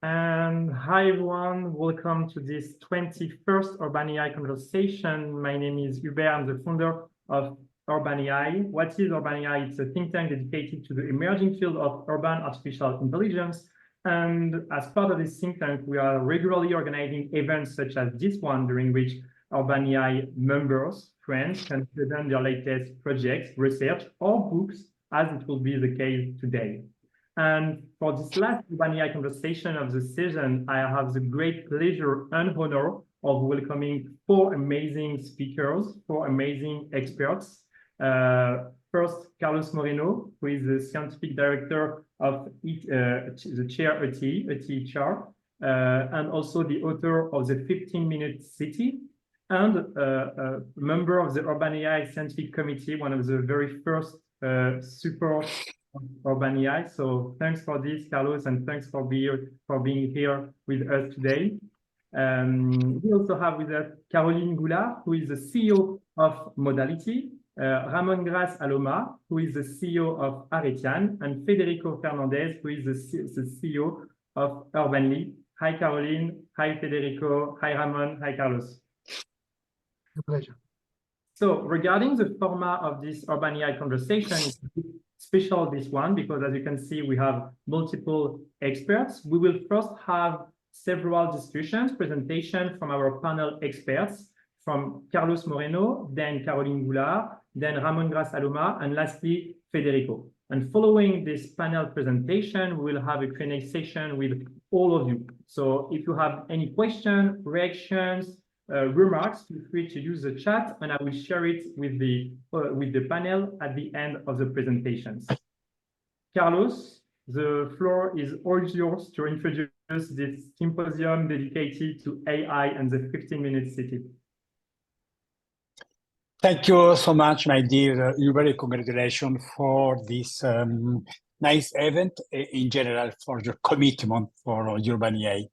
And hi everyone, welcome to this 21st Urban AI conversation. My name is Hubert, I'm the founder of Urban AI. What is Urban AI? It's a think tank dedicated to the emerging field of urban artificial intelligence. And as part of this think tank, we are regularly organizing events such as this one, during which Urban AI members, friends can present their latest projects, research, or books, as it will be the case today. And for this last Urban AI conversation of the season, I have the great pleasure and honor of welcoming four amazing speakers, four amazing experts. First, Carlos Moreno, who is the scientific director of the chair ETI chair, and also the author of the 15-minute city, and a member of the Urban AI Scientific Committee, one of the very first support Urban AI. So thanks for this, Carlos, and thanks for being here with us today. We also have with us Caroline Goulard, who is the CEO of Modality, Ramon Gras Alomà, who is the CEO of Aretian, and Federico Fernandez, who is the CEO of Urbanly. Hi, Caroline. Hi, Federico. Hi, Ramon. Hi, Carlos. A pleasure. So regarding the format of this Urban AI conversation, it's special, this one, because as you can see, we have multiple experts. We will first have several discussions, presentations from our panel experts, from Carlos Moreno, then Caroline Goulard, then Ramon Gras Alomà, and lastly, Federico. And following this panel presentation, we will have a Q&A session with all of you. So if you have any questions, reactions, remarks, feel free to use the chat, and I will share it with the panel at the end of the presentations. Carlos, the floor is all yours to introduce this symposium dedicated to AI and the 15-minute city. Thank you so much, my dear Hubert. Congratulations for this nice event, in general, for your commitment for Urban AI.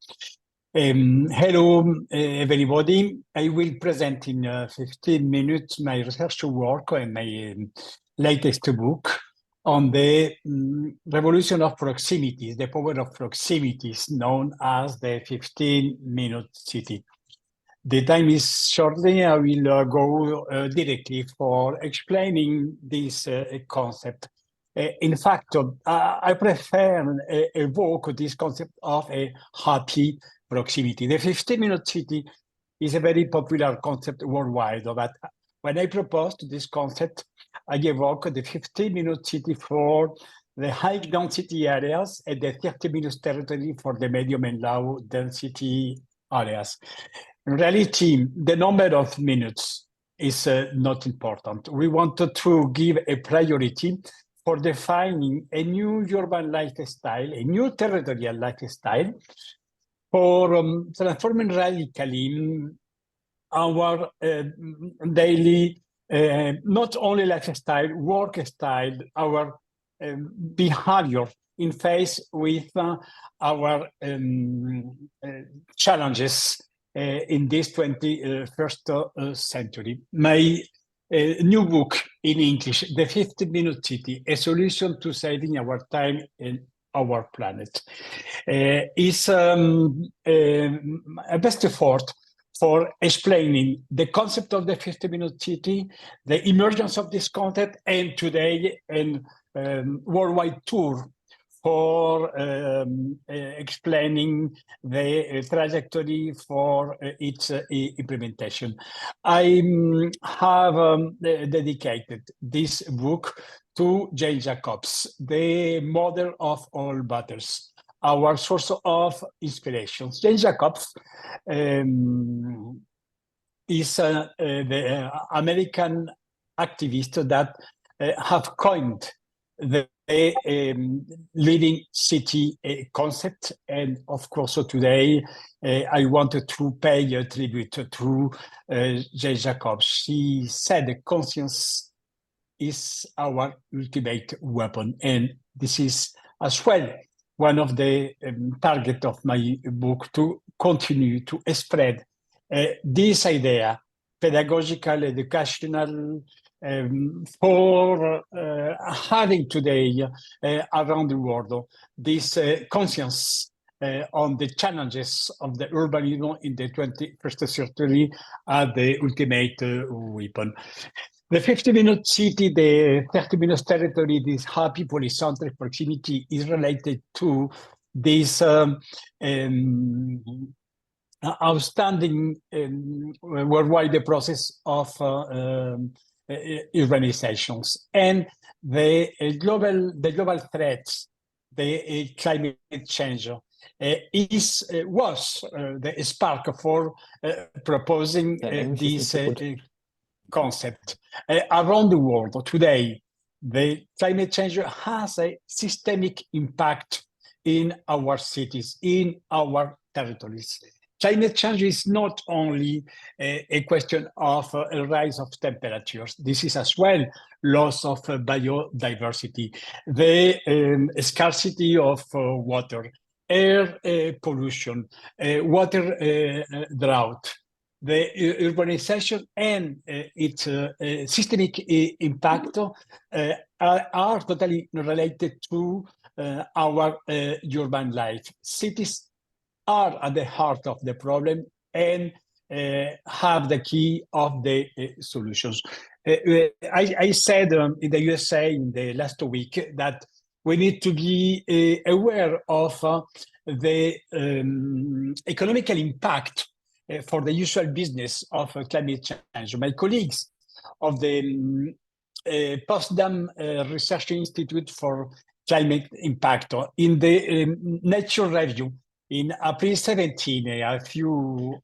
Hello, everybody. I will present in 15 minutes my research work and my latest book on the revolution of proximities, the power of proximities, known as the 15-minute city. The time is shortly. I will go directly for explaining this concept. In fact, I prefer evoke this concept of a happy proximity. The 15-minute city is a very popular concept worldwide, but when I proposed this concept, I evoke the 15-minute city for the high density areas and the 30-minute territory for the medium and low density areas. In reality, the number of minutes is not important. We wanted to give a priority for defining a new urban lifestyle, a new territorial lifestyle, for transforming radically our daily, not only lifestyle, work style, our behavior in face with our challenges in this 21st century. My new book in English, The 15-Minute City, A Solution to Saving Our Time and Our Planet, is a best effort for explaining the concept of the 15-minute city, the emergence of this concept, and today a worldwide tour for explaining the trajectory for its implementation. I have dedicated this book to Jane Jacobs, the mother of all butters, our source of inspiration. Jane Jacobs is the American activist that have coined the living city concept. And of course, so today I wanted to pay a tribute to Jane Jacobs. She said conscience is our ultimate weapon. And this is as well one of the targets of my book, to continue to spread this idea, pedagogical, educational, for having today around the world this conscience on the challenges of the urbanism in the 21st century as the ultimate weapon. The 50-minute city, the 30-minute territory, this happy polycentric proximity is related to this outstanding worldwide process of urbanizations and the global threats, the climate change was the spark for proposing this concept around the world. Today, the climate change has a systemic impact in our cities, in our territories. Climate change is not only a question of a rise of temperatures. This is as well loss of biodiversity, the scarcity of water, air pollution, water drought. The urbanization and its systemic impact are totally related to our urban life. Cities are at the heart of the problem and have the key of the solutions. I said in the USA in the last week that we need to be aware of the economical impact for the usual business of climate change. My colleagues of the Potsdam Research Institute for Climate Impact in the Nature Review in April 17, a few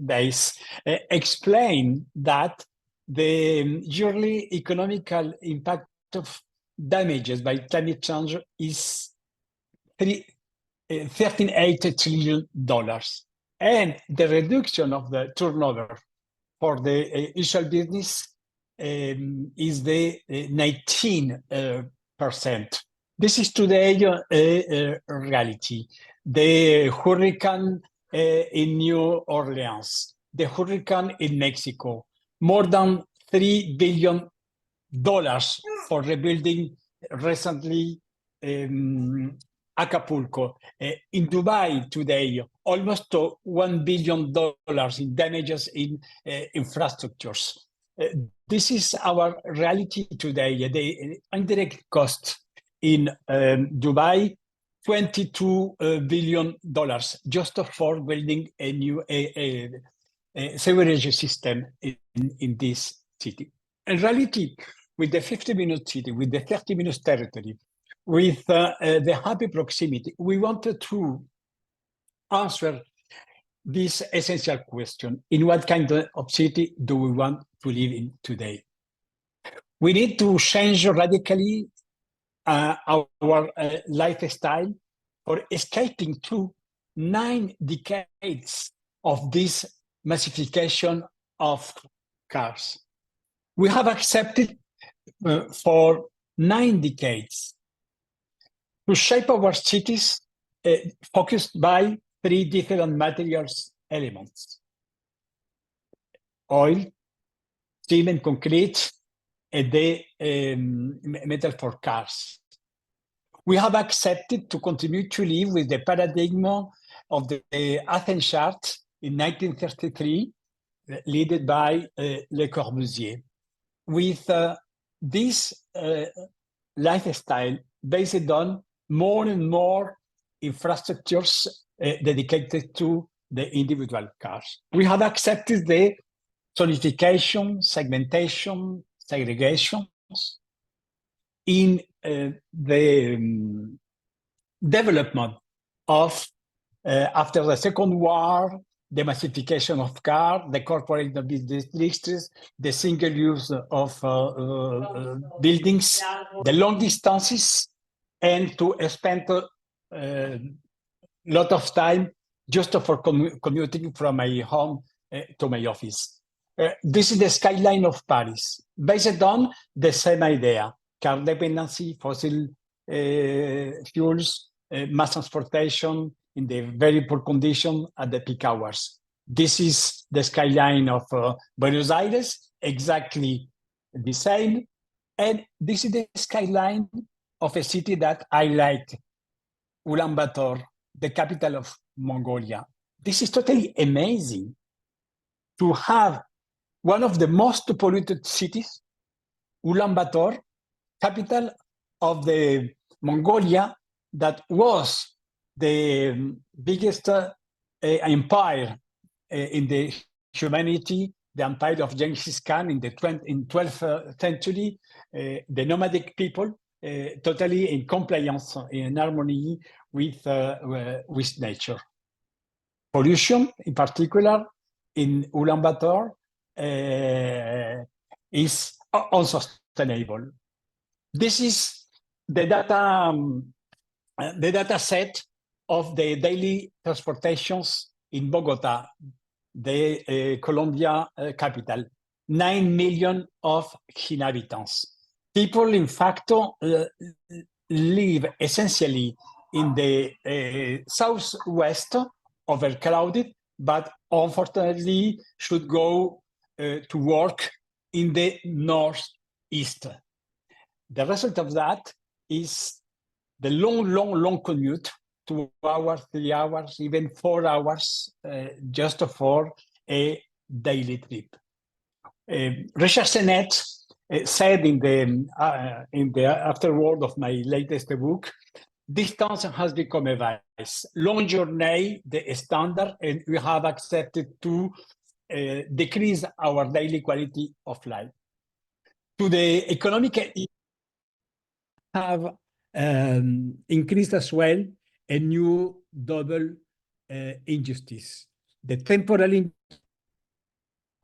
days, explained that the yearly economical impact of damages by climate change is $13.8 trillion. And the reduction of the turnover for the usual business is the 19%. This is today a reality. The hurricane in New Orleans, the hurricane in Mexico, more than $3 billion for rebuilding recently Acapulco. In Dubai today, almost $1 billion in damages in infrastructures. This is our reality today. The indirect cost in Dubai, $22 billion just for building a new sewerage system in this city. In reality, with the 50-minute city, with the 30-minute territory, with the happy proximity, we wanted to answer this essential question: in what kind of city do we want to live in today? We need to change radically our lifestyle for escaping to 9 decades of this massification of cars. We have accepted for 9 decades to shape our cities focused by 3 different materials elements: oil, cement, concrete, and the metal for cars. We have accepted to continue to live with the paradigm of the Athens chart in 1933, led by Le Corbusier, with this lifestyle based on more and more infrastructures dedicated to the individual cars. We have accepted the zonification, segmentation, segregations in the development of, after the Second War, the massification of cars, the corporate business districts, the single use of buildings, the long distances, and to spend a lot of time just for commuting from my home to my office. This is the skyline of Paris, based on the same idea: car dependency, fossil fuels, mass transportation in the very poor condition at the peak hours. This is the skyline of Buenos Aires, exactly the same. And this is the skyline of a city that I like, Ulaanbaatar, the capital of Mongolia. This is totally amazing to have one of the most polluted cities, Ulaanbaatar, capital of the Mongolia, that was the biggest empire in the humanity, the empire of Genghis Khan in the 12th century, the nomadic people, totally in compliance, in harmony with nature. Pollution, in particular, in Ulaanbaatar, is unsustainable. This is the data set of the daily transportations in Bogota, the Colombia capital. 9 million of inhabitants. People, in fact, live essentially in the southwest, overcrowded, but unfortunately should go to work in the northeast. The result of that is the long commute, 2 hours, 3 hours, even 4 hours, just for a daily trip. Richard Sennett said in the afterword of my latest book, distance has become a vice. Long journey, the standard, and we have accepted to decrease our daily quality of life. To the economic have increased as well a new double injustice, the temporal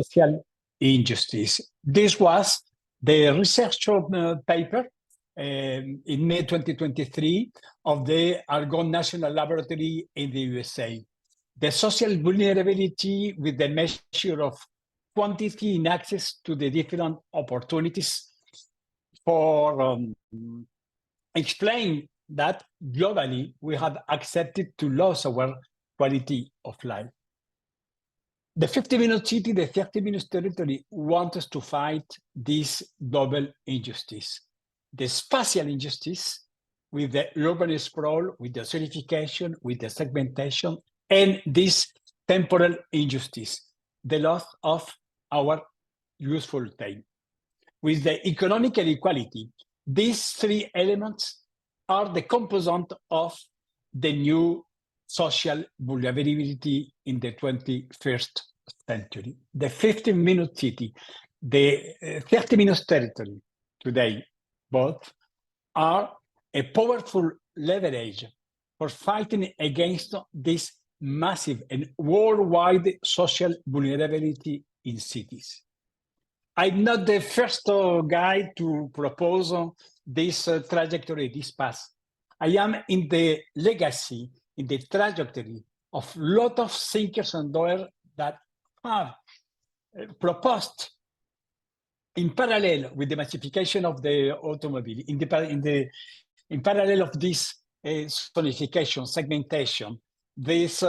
social injustice. This was the research paper in May 2023 of the Argonne National Laboratory in the USA. The social vulnerability with the measure of quantity in access to the different opportunities for explain that globally we have accepted to lose our quality of life. The 50-minute city, the 30-minute territory want us to fight this double injustice. The spatial injustice with the urban sprawl, with the zonification, with the segmentation, and this temporal injustice, the loss of our useful time. With the economic inequality, these three elements are the component of the new social vulnerability in the 21st century. The 15-minute city, the 30-minute territory today, both are a powerful leverage for fighting against this massive and worldwide social vulnerability in cities. I'm not the first guy to propose this trajectory, this path. I am in the legacy, in the trajectory of a lot of thinkers and doers that have proposed in parallel with the massification of the automobile, in parallel of this zonification, segmentation, this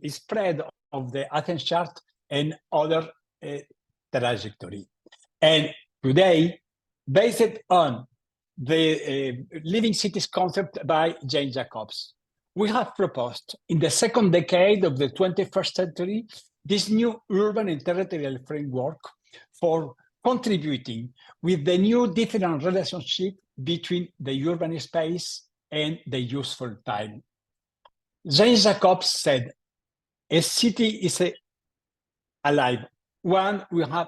spread of the Athens chart and other trajectory. And today, based on the living cities concept by Jane Jacobs, we have proposed in the second decade of the 21st century this new urban and territorial framework for contributing with the new different relationship between the urban space and the useful time. Jane Jacobs said, a city is alive. One, we have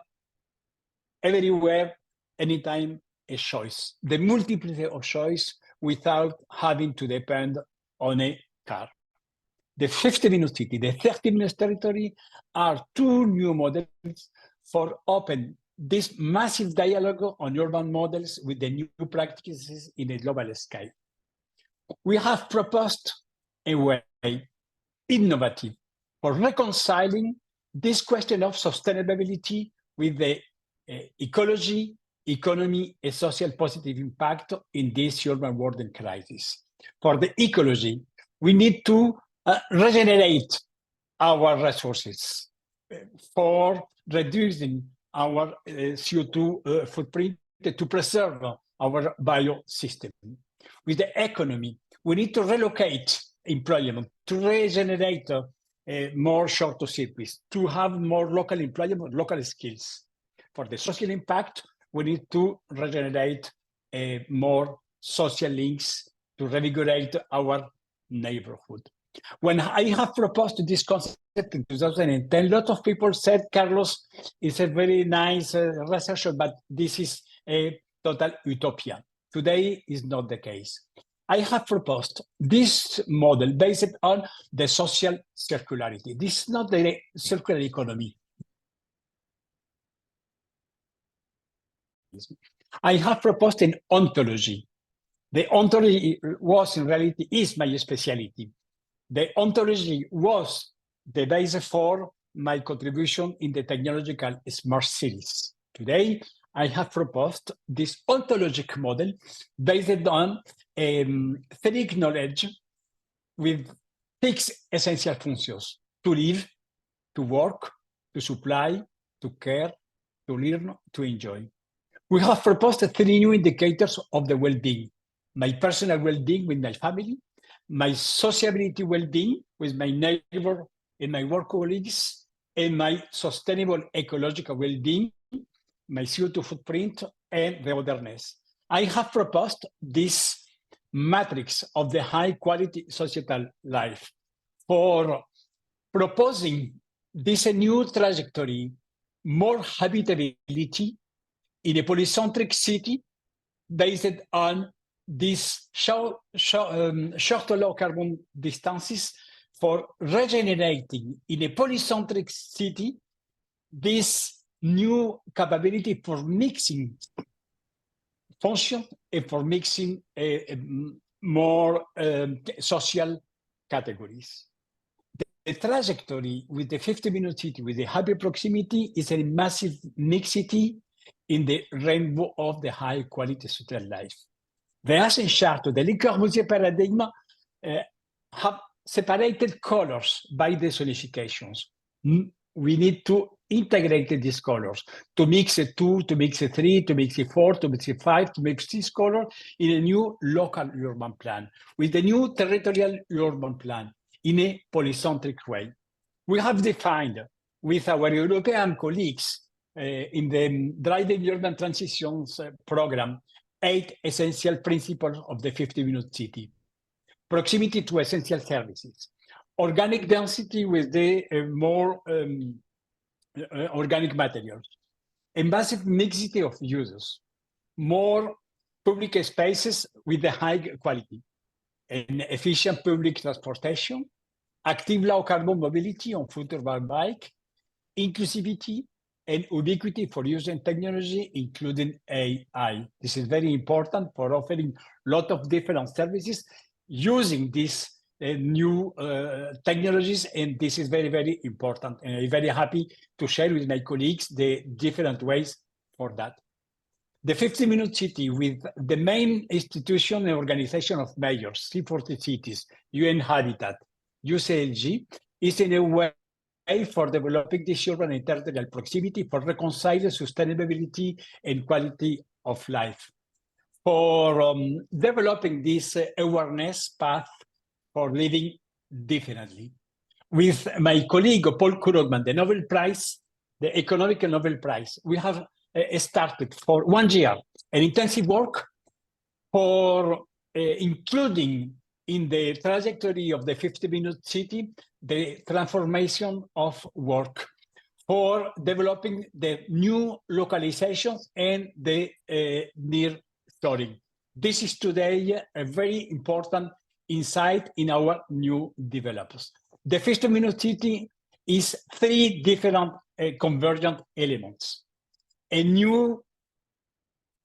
everywhere, anytime, a choice, the multiplicity of choice without having to depend on a car. The 50-minute city, the 30-minute territory are two new models for open this massive dialogue on urban models with the new practices in a global scale. We have proposed a way innovative for reconciling this question of sustainability with the ecology, economy, and social positive impact in this urban world and crisis. For the ecology, we need to regenerate our resources for reducing our CO2 footprint to preserve our biosystem. With the economy, we need to relocate employment, to regenerate more short circuits, to have more local employment, local skills. For the social impact, we need to regenerate more social links to revigorate our neighborhood. When I have proposed this concept in 2010, a lot of people said, Carlos, it's a very nice research, but this is a total utopia. Today is not the case. I have proposed this model based on the social circularity. This is not the circular economy. I have proposed an ontology. The ontology was, in reality, is my specialty. The ontology was the basis for my contribution in the technological smart cities. Today, I have proposed this ontologic model based on theoretic knowledge with 6 essential functions: to live, to work, to supply, to care, to learn, to enjoy. We have proposed 3 new indicators of the well-being: my personal well-being with my family, my sociability well-being with my neighbor and my work colleagues, and my sustainable ecological well-being, my CO2 footprint, and the otherness. I have proposed this matrix of the high-quality societal life for proposing this new trajectory, more habitability in a polycentric city based on these short low carbon distances, for regenerating in a polycentric city this new capability for mixing function and for mixing more social categories. The trajectory with the 50-minute city, with the happy proximity, is a massive mixity in the rainbow of the high quality social life. The Asian chart, the Le Corbusier paradigm, have separated colors by the zonifications. We need to integrate these colors, to mix a 2, to mix a 3, to mix a 4, to mix a 5, to mix this color in a new local urban plan, with a new territorial urban plan, in a polycentric way. We have defined with our European colleagues in the Driving Urban Transitions program 8 essential principles of the 50-minute city: proximity to essential services, organic density with the more organic materials, a massive mixity of users, more public spaces with the high quality, an efficient public transportation, active low carbon mobility on foot or by bike, inclusivity, and ubiquity for using technology, including AI. This is very important for offering a lot of different services using these new technologies, and this is very, very important. And I'm very happy to share with my colleagues the different ways for that. The 50-minute city, with the main institution and organization of mayors, C40 cities, UN Habitat, UCLG, is in a way for developing this urban and territorial proximity, for reconciling sustainability and quality of life, for developing this awareness path for living differently. With my colleague, Paul Krugman, the Nobel Prize, the Economic Nobel Prize, we have started for 1 year an intensive work for including in the trajectory of the 50-minute city, the transformation of work, for developing the new localizations and the nearshoring. This is today a very important insight in our new developers. The 50-minute city is 3 different convergent elements: a new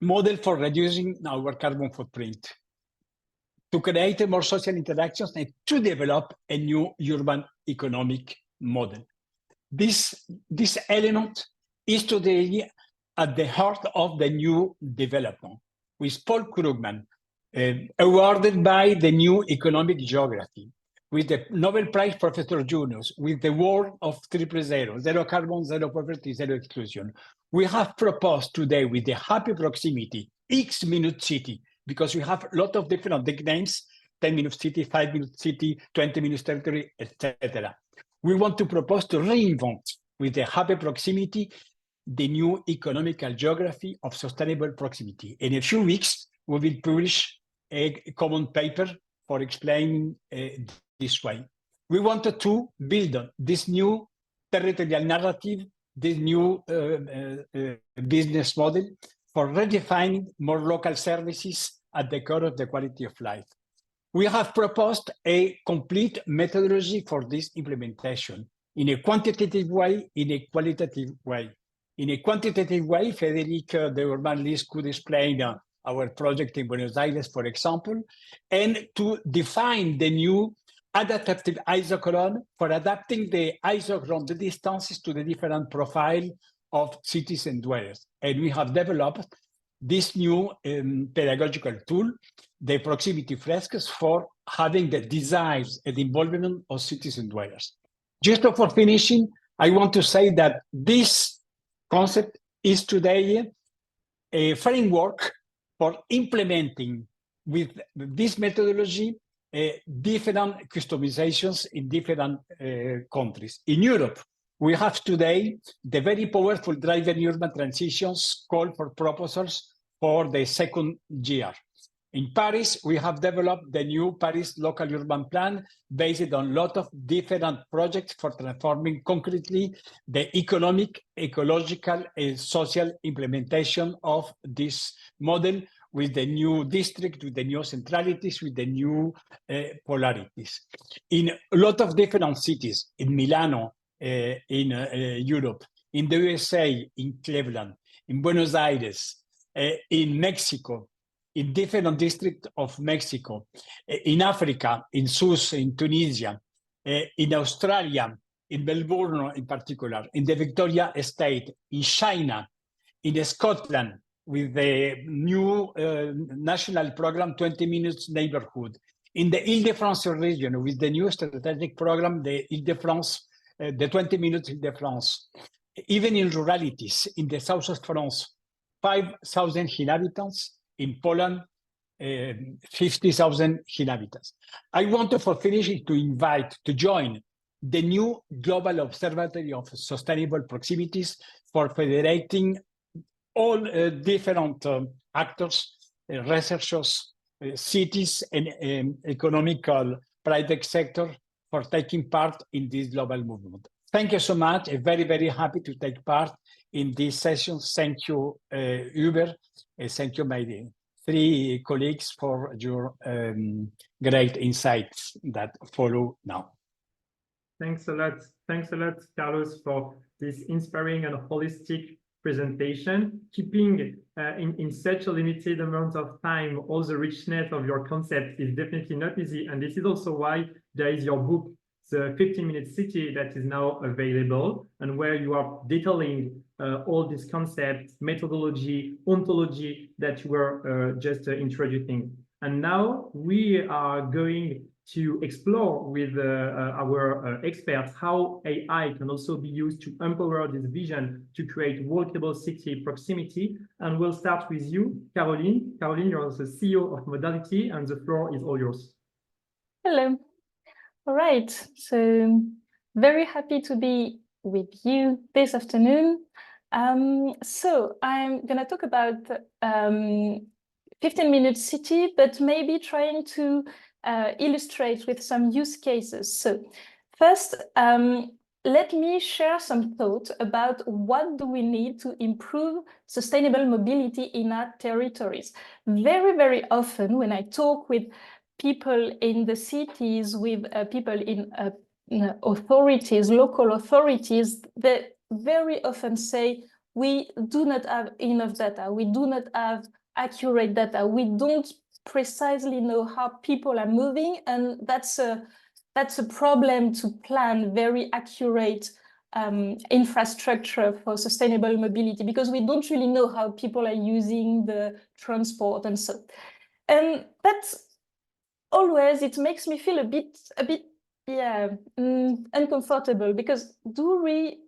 model for reducing our carbon footprint, to create more social interactions, and to develop a new urban economic model. This element is today at the heart of the new development, with Paul Krugman, awarded by the new economic geography, with the Nobel Prize Professor Yunus, with the word of 000, zero carbon, zero poverty, zero exclusion. We have proposed today with the happy proximity, X-minute city, because we have a lot of different nicknames, 10-minute city, 5-minute city, 20 minutes territory, etc. We want to propose to reinvent with the happy proximity the new economical geography of sustainable proximity. In a few weeks, we will publish a common paper for explaining this way. We wanted to build this new territorial narrative, this new business model for redefining more local services at the core of the quality of life. We have proposed a complete methodology for this implementation in a quantitative way, in a qualitative way. In a quantitative way, Federico, the urban list, could explain our project in Buenos Aires, for example, and to define the new adaptive isochron for adapting the isochron, the distances to the different profile of cities and dwellers. And we have developed this new pedagogical tool, the proximity frescoes, for having the desires and involvement of cities and dwellers. Just for finishing, I want to say that this concept is today a framework for implementing with this methodology different customizations in different countries. In Europe, we have today the very powerful driven urban transitions call for proposals for the second year. In Paris, we have developed the new Paris local urban plan based on a lot of different projects for transforming concretely the economic, ecological, and social implementation of this model with the new district, with the new centralities, with the new polarities. In a lot of different cities, in Milano, in Europe, in the USA, in Cleveland, in Buenos Aires, in Mexico, in different districts of Mexico, in Africa, in Sousse, in Tunisia, in Australia, in Melbourne in particular, in the Victoria State, in China, in Scotland, with the new national program, 20 Minutes Neighborhood, in the Ile-de-France region, with the new strategic program, the Ile-de-France, the 20 Minutes Ile-de-France, even in ruralities, in the south of France, 5,000 inhabitants, in Poland, 50,000 inhabitants. I want to, for finishing, to invite to join the new Global Observatory of Sustainable Proximities for federating all different actors, researchers, cities, and economical private sector for taking part in this global movement. Thank you so much. I'm very, very happy to take part in this session. Thank you, Uber. Thank you, my three colleagues, for your great insights that follow now. Thanks a lot. Thanks a lot, Carlos, for this inspiring and holistic presentation. Keeping in such a limited amount of time all the richness of your concept is definitely not easy. And this is also why there is your book, The 15-Minute City, that is now available, and where you are detailing all these concepts, methodology, ontology that you were just introducing. And now we are going to explore with our experts how AI can also be used to empower this vision to create walkable city proximity. And we'll start with you, Caroline. Caroline, you're the CEO of Modality, and the floor is all yours. Hello. All right. So very happy to be with you this afternoon. So I'm going to talk about 15-minute city, but maybe trying to illustrate with some use cases. So first, let me share some thoughts about what do we need to improve sustainable mobility in our territories. Very, very often when I talk with people in the cities, with people in authorities, local authorities, they very often say, we do not have enough data, we do not have accurate data, we don't precisely know how people are moving, and that's a problem to plan very accurate infrastructure for sustainable mobility, because we don't really know how people are using the transport and so. And that's always, it makes me feel a bit uncomfortable, because do we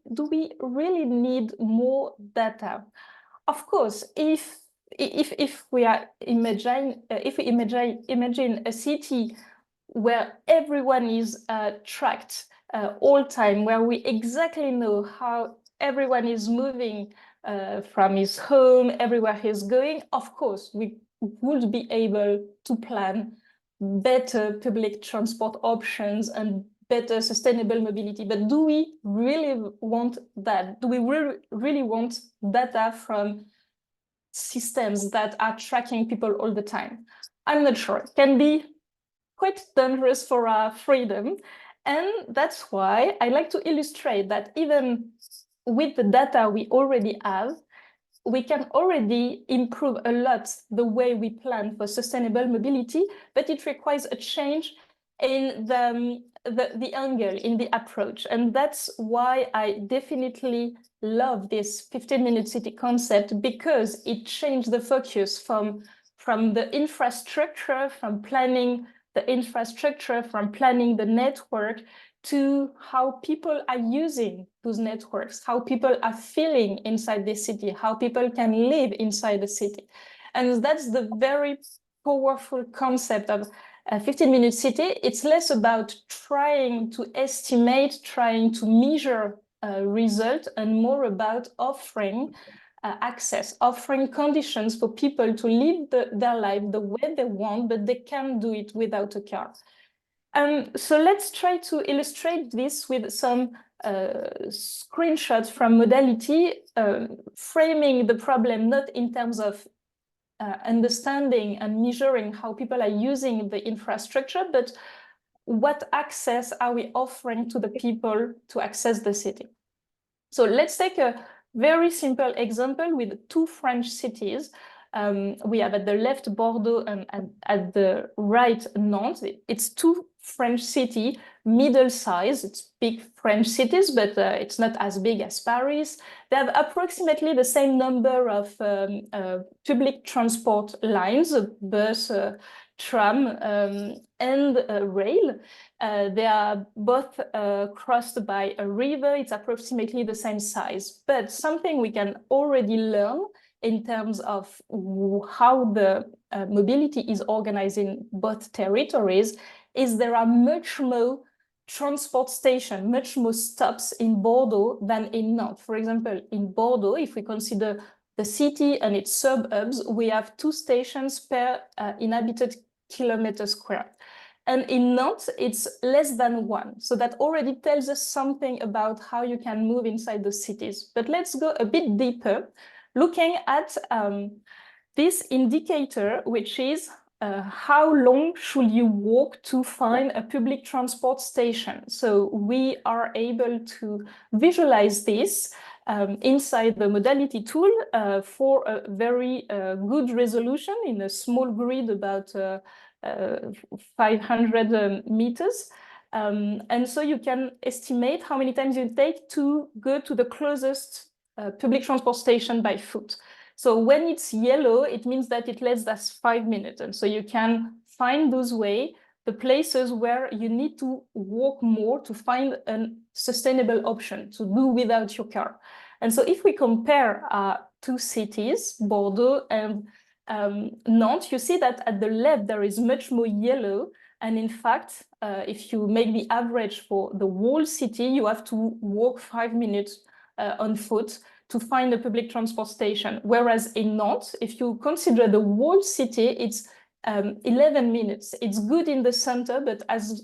really need more data? Of course, if if we imagine a city where everyone is tracked all time, where we exactly know how everyone is moving from his home, everywhere he's going, of course, we would be able to plan better public transport options and better sustainable mobility. But do we really want that? Do we really want data from systems that are tracking people all the time? I'm not sure. It can be quite dangerous for our freedom. And that's why I like to illustrate that even with the data we already have, we can already improve a lot the way we plan for sustainable mobility, but it requires a change in the angle, in the approach. And that's why I definitely love this 15-minute city concept, because it changed the focus from the infrastructure, from planning the infrastructure, from planning the network, to how people are using those networks, how people are feeling inside the city, how people can live inside the city. And that's the very powerful concept of a 15-minute city. It's less about trying to estimate, trying to measure a result, and more about offering access, offering conditions for people to live their life the way they want, but they can do it without a car. So let's try to illustrate this with some screenshots from Modality, framing the problem not in terms of understanding and measuring how people are using the infrastructure, but what access are we offering to the people to access the city. So let's take a very simple example with two French cities. We have at the left Bordeaux and at the right Nantes. It's two French cities, middle size. It's big French cities, but it's not as big as Paris. They have approximately the same number of public transport lines, bus, tram, and rail. They are both crossed by a river. It's approximately the same size. But something we can already learn in terms of how the mobility is organized in both territories is there are much more transport stations, much more stops in Bordeaux than in Nantes. For example, in Bordeaux, if we consider the city and its suburbs, we have 2 stations per inhabited kilometer square. And in Nantes, it's less than 1. So that already tells us something about how you can move inside the cities. But let's go a bit deeper, looking at this indicator, which is how long should you walk to find a public transport station? So we are able to visualize this inside the Modality tool for a very good resolution in a small grid about 500 meters. And so you can estimate how many times you take to go to the closest public transport station by foot. So when it's yellow, it means that it lasts us 5 minutes. And so you can find those ways, the places where you need to walk more to find a sustainable option to do without your car. And so if we compare two cities, Bordeaux and Nantes, you see that at the left, there is much more yellow. And in fact, if you make the average for the whole city, you have to walk 5 minutes on foot to find a public transport station. Whereas in Nantes, if you consider the whole city, it's 11 minutes. It's good in the center, but as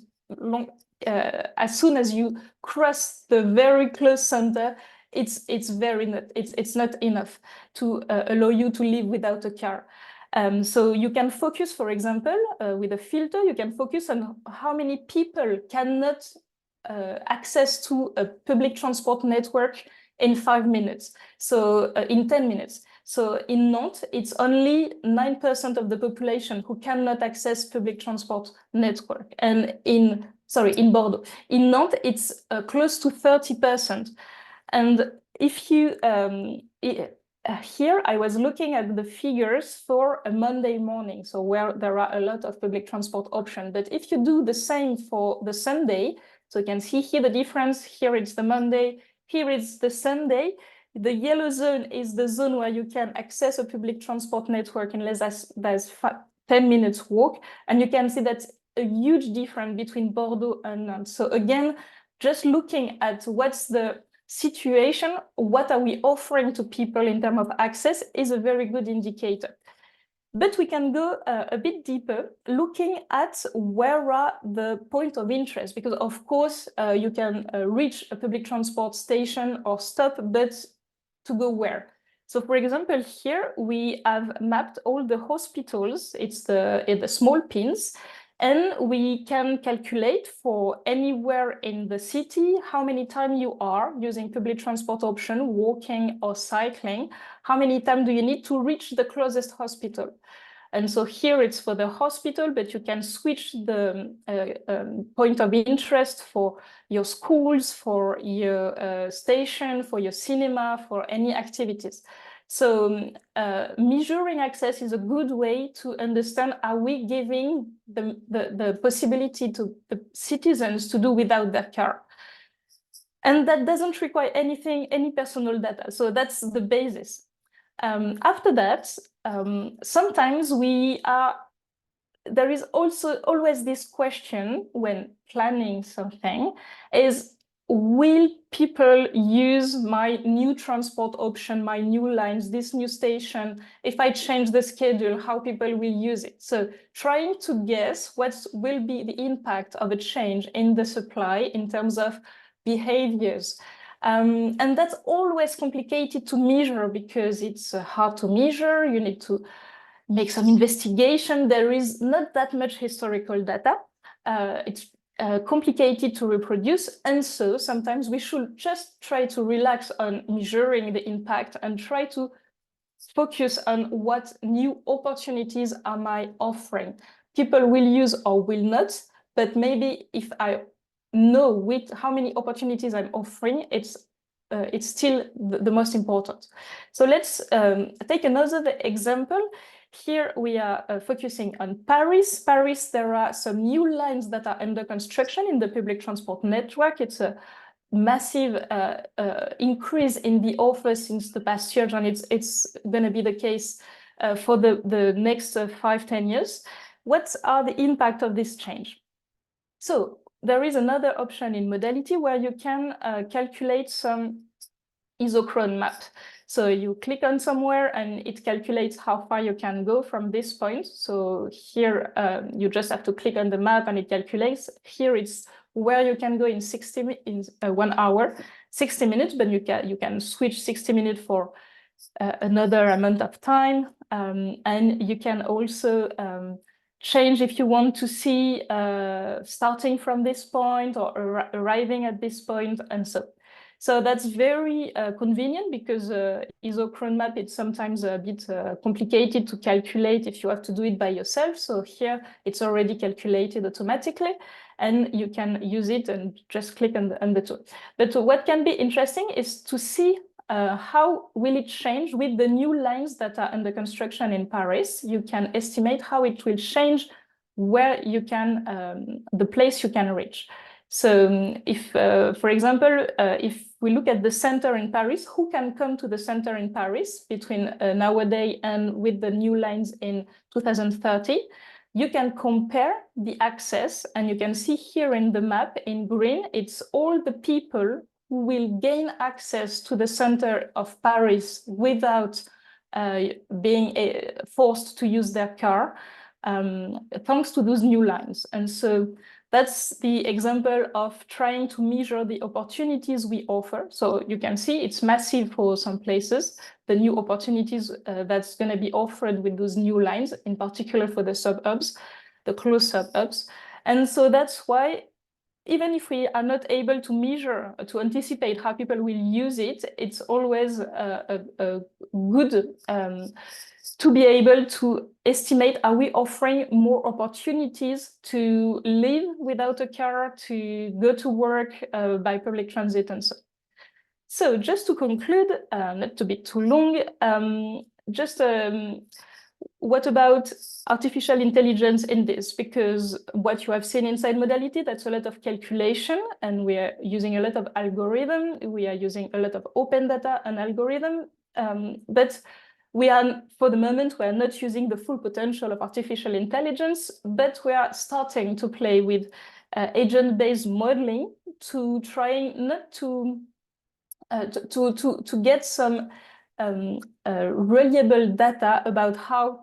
soon as you cross the very close center, it's not enough to allow you to live without a car. So you can focus, for example, with a filter, you can focus on how many people cannot access to a public transport network in 5 minutes, so in 10 minutes. So in Nantes, it's only 9% of the population who cannot access public transport network. And in Bordeaux. In Nantes, it's close to 30%. And if you, here I was looking at the figures for a Monday morning, so where there are a lot of public transport options. But if you do the same for the Sunday, so you can see here the difference, here it's the Monday, here is the Sunday, The yellow zone is the zone where you can access a public transport network in less than 10 minutes walk. And you can see that's a huge difference between Bordeaux and Nantes. So again, just looking at what's the situation, what are we offering to people in terms of access is a very good indicator. But we can go a bit deeper, looking at where are the point of interest, because of course you can reach a public transport station or stop, but to go where? So for example, here we have mapped all the hospitals, it's the small pins, and we can calculate for anywhere in the city how many times you are using public transport option, walking or cycling, how many times do you need to reach the closest hospital. And so here it's for the hospital, but you can switch the point of interest for your schools, for your station, for your cinema, for any activities. So measuring access is a good way to understand, are we giving the possibility to the citizens to do without their car? And that doesn't require any personal data. So that's the basis. After that, sometimes there is also always this question when planning something is, will people use my new transport option, my new lines, this new station? If I change the schedule, how people will use it? So trying to guess what will be the impact of a change in the supply in terms of behaviors. And that's always complicated to measure because it's hard to measure. You need to make some investigation. There is not that much historical data. It's complicated to reproduce. And so sometimes we should just try to relax on measuring the impact and try to focus on what new opportunities am I offering. People will use or will not, but maybe if I know with how many opportunities I'm offering, it's still the most important. So let's take another example. Here we are focusing on Paris. Paris, there are some new lines that are under construction in the public transport network. It's a massive increase in the offer since the past years, and it's going to be the case for the next 5-10 years. What are the impact of this change? So there is another option in Modality where you can calculate some isochron map. So you click on somewhere and it calculates how far you can go from this point. So here you just have to click on the map and it calculates. Here it's where you can go in 1 hour, 60 minutes, but you can switch 60 minutes for another amount of time. And you can also change if you want to see starting from this point or arriving at this point, and so that's very convenient because isochron map is sometimes a bit complicated to calculate if you have to do it by yourself. So here it's already calculated automatically and you can use it and just click on the tool. But what can be interesting is to see how will it change with the new lines that are under construction in Paris. You can estimate how it will change where you can, the place you can reach. So if, for example, if we look at the center in Paris, who can come to the center in Paris between nowadays and with the new lines in 2030, you can compare the access and you can see here in the map in green, it's all the people who will gain access to the center of Paris without being forced to use their car, thanks to those new lines. And so that's the example of trying to measure the opportunities we offer. So you can see it's massive for some places, the new opportunities that's going to be offered with those new lines, in particular for the suburbs, the close suburbs. And so that's why, even if we are not able to measure, to anticipate how people will use it, it's always a good to be able to estimate, are we offering more opportunities to live without a car, to go to work by public transit and so. So just to conclude, not to be too long, just what about artificial intelligence in this? Because what you have seen inside Modality, that's a lot of calculation, and we are using a lot of algorithm. We are using a lot of open data and algorithm, but we are, for the moment, we are not using the full potential of artificial intelligence, but we are starting to play with agent-based modeling to try not to get some reliable data about how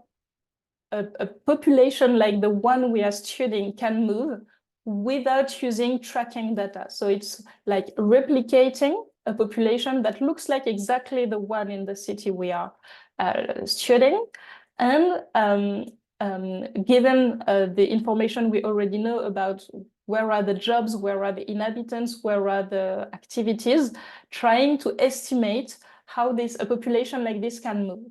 a population like the one we are studying can move without using tracking data. So it's like replicating a population that looks like exactly the one in the city we are studying. And given the information we already know about where are the jobs, where are the inhabitants, where are the activities, trying to estimate how a population like this can move.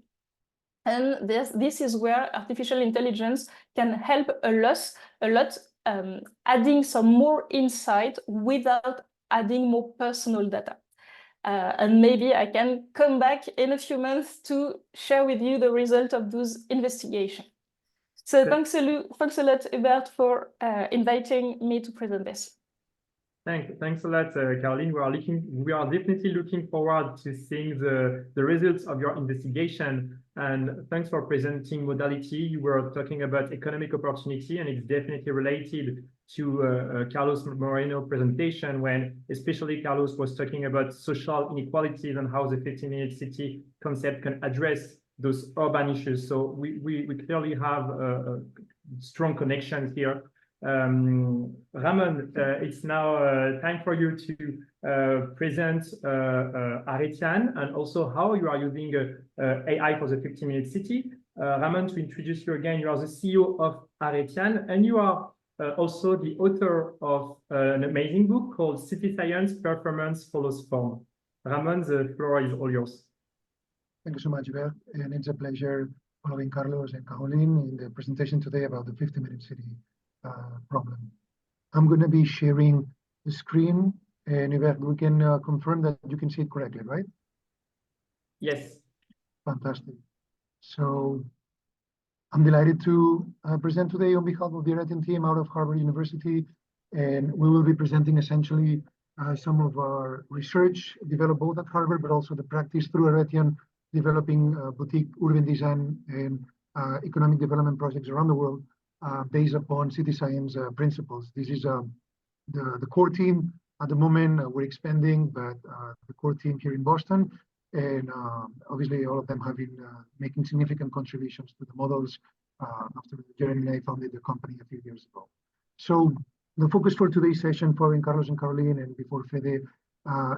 And this is where artificial intelligence can help a lot, adding some more insight without adding more personal data. And maybe I can come back in a few months to share with you the result of those investigations. So thanks a lot, Hubert, for inviting me to present this. Thanks a lot, Caroline. We are definitely looking forward to seeing the results of your investigation. And thanks for presenting Modality. You were talking about economic opportunity, and it's definitely related to Carlos Moreno presentation, when especially Carlos was talking about social inequalities and how the 15-minute city concept can address those urban issues. So we clearly have a strong connection here. Ramon, it's now time for you to present Aretian and also how you are using AI for the 15-minute city. Ramon, to introduce you again, you are the CEO of Aretian, and you are also the author of an amazing book called City Science: Performance Follows Form. Ramon, the floor is all yours. Thank you so much, Hubert, and it's a pleasure following Carlos and Caroline in the presentation today about the 50-minute city problem. I'm going to be sharing the screen, and Hubert, we can confirm that you can see it correctly, right? Yes. Fantastic. So I'm delighted to present today on behalf of the Aretian team out of Harvard University, and we will be presenting essentially some of our research developed both at Harvard, but also the practice through Aretian, developing boutique urban design and economic development projects around the world based upon city science principles. This is the core team. At the moment, we're expanding, but the core team here in Boston, and obviously all of them have been making significant contributions to the models after Jeremy and I founded the company a few years ago. So the focus for today's session, following Carlos and Caroline and before Fede,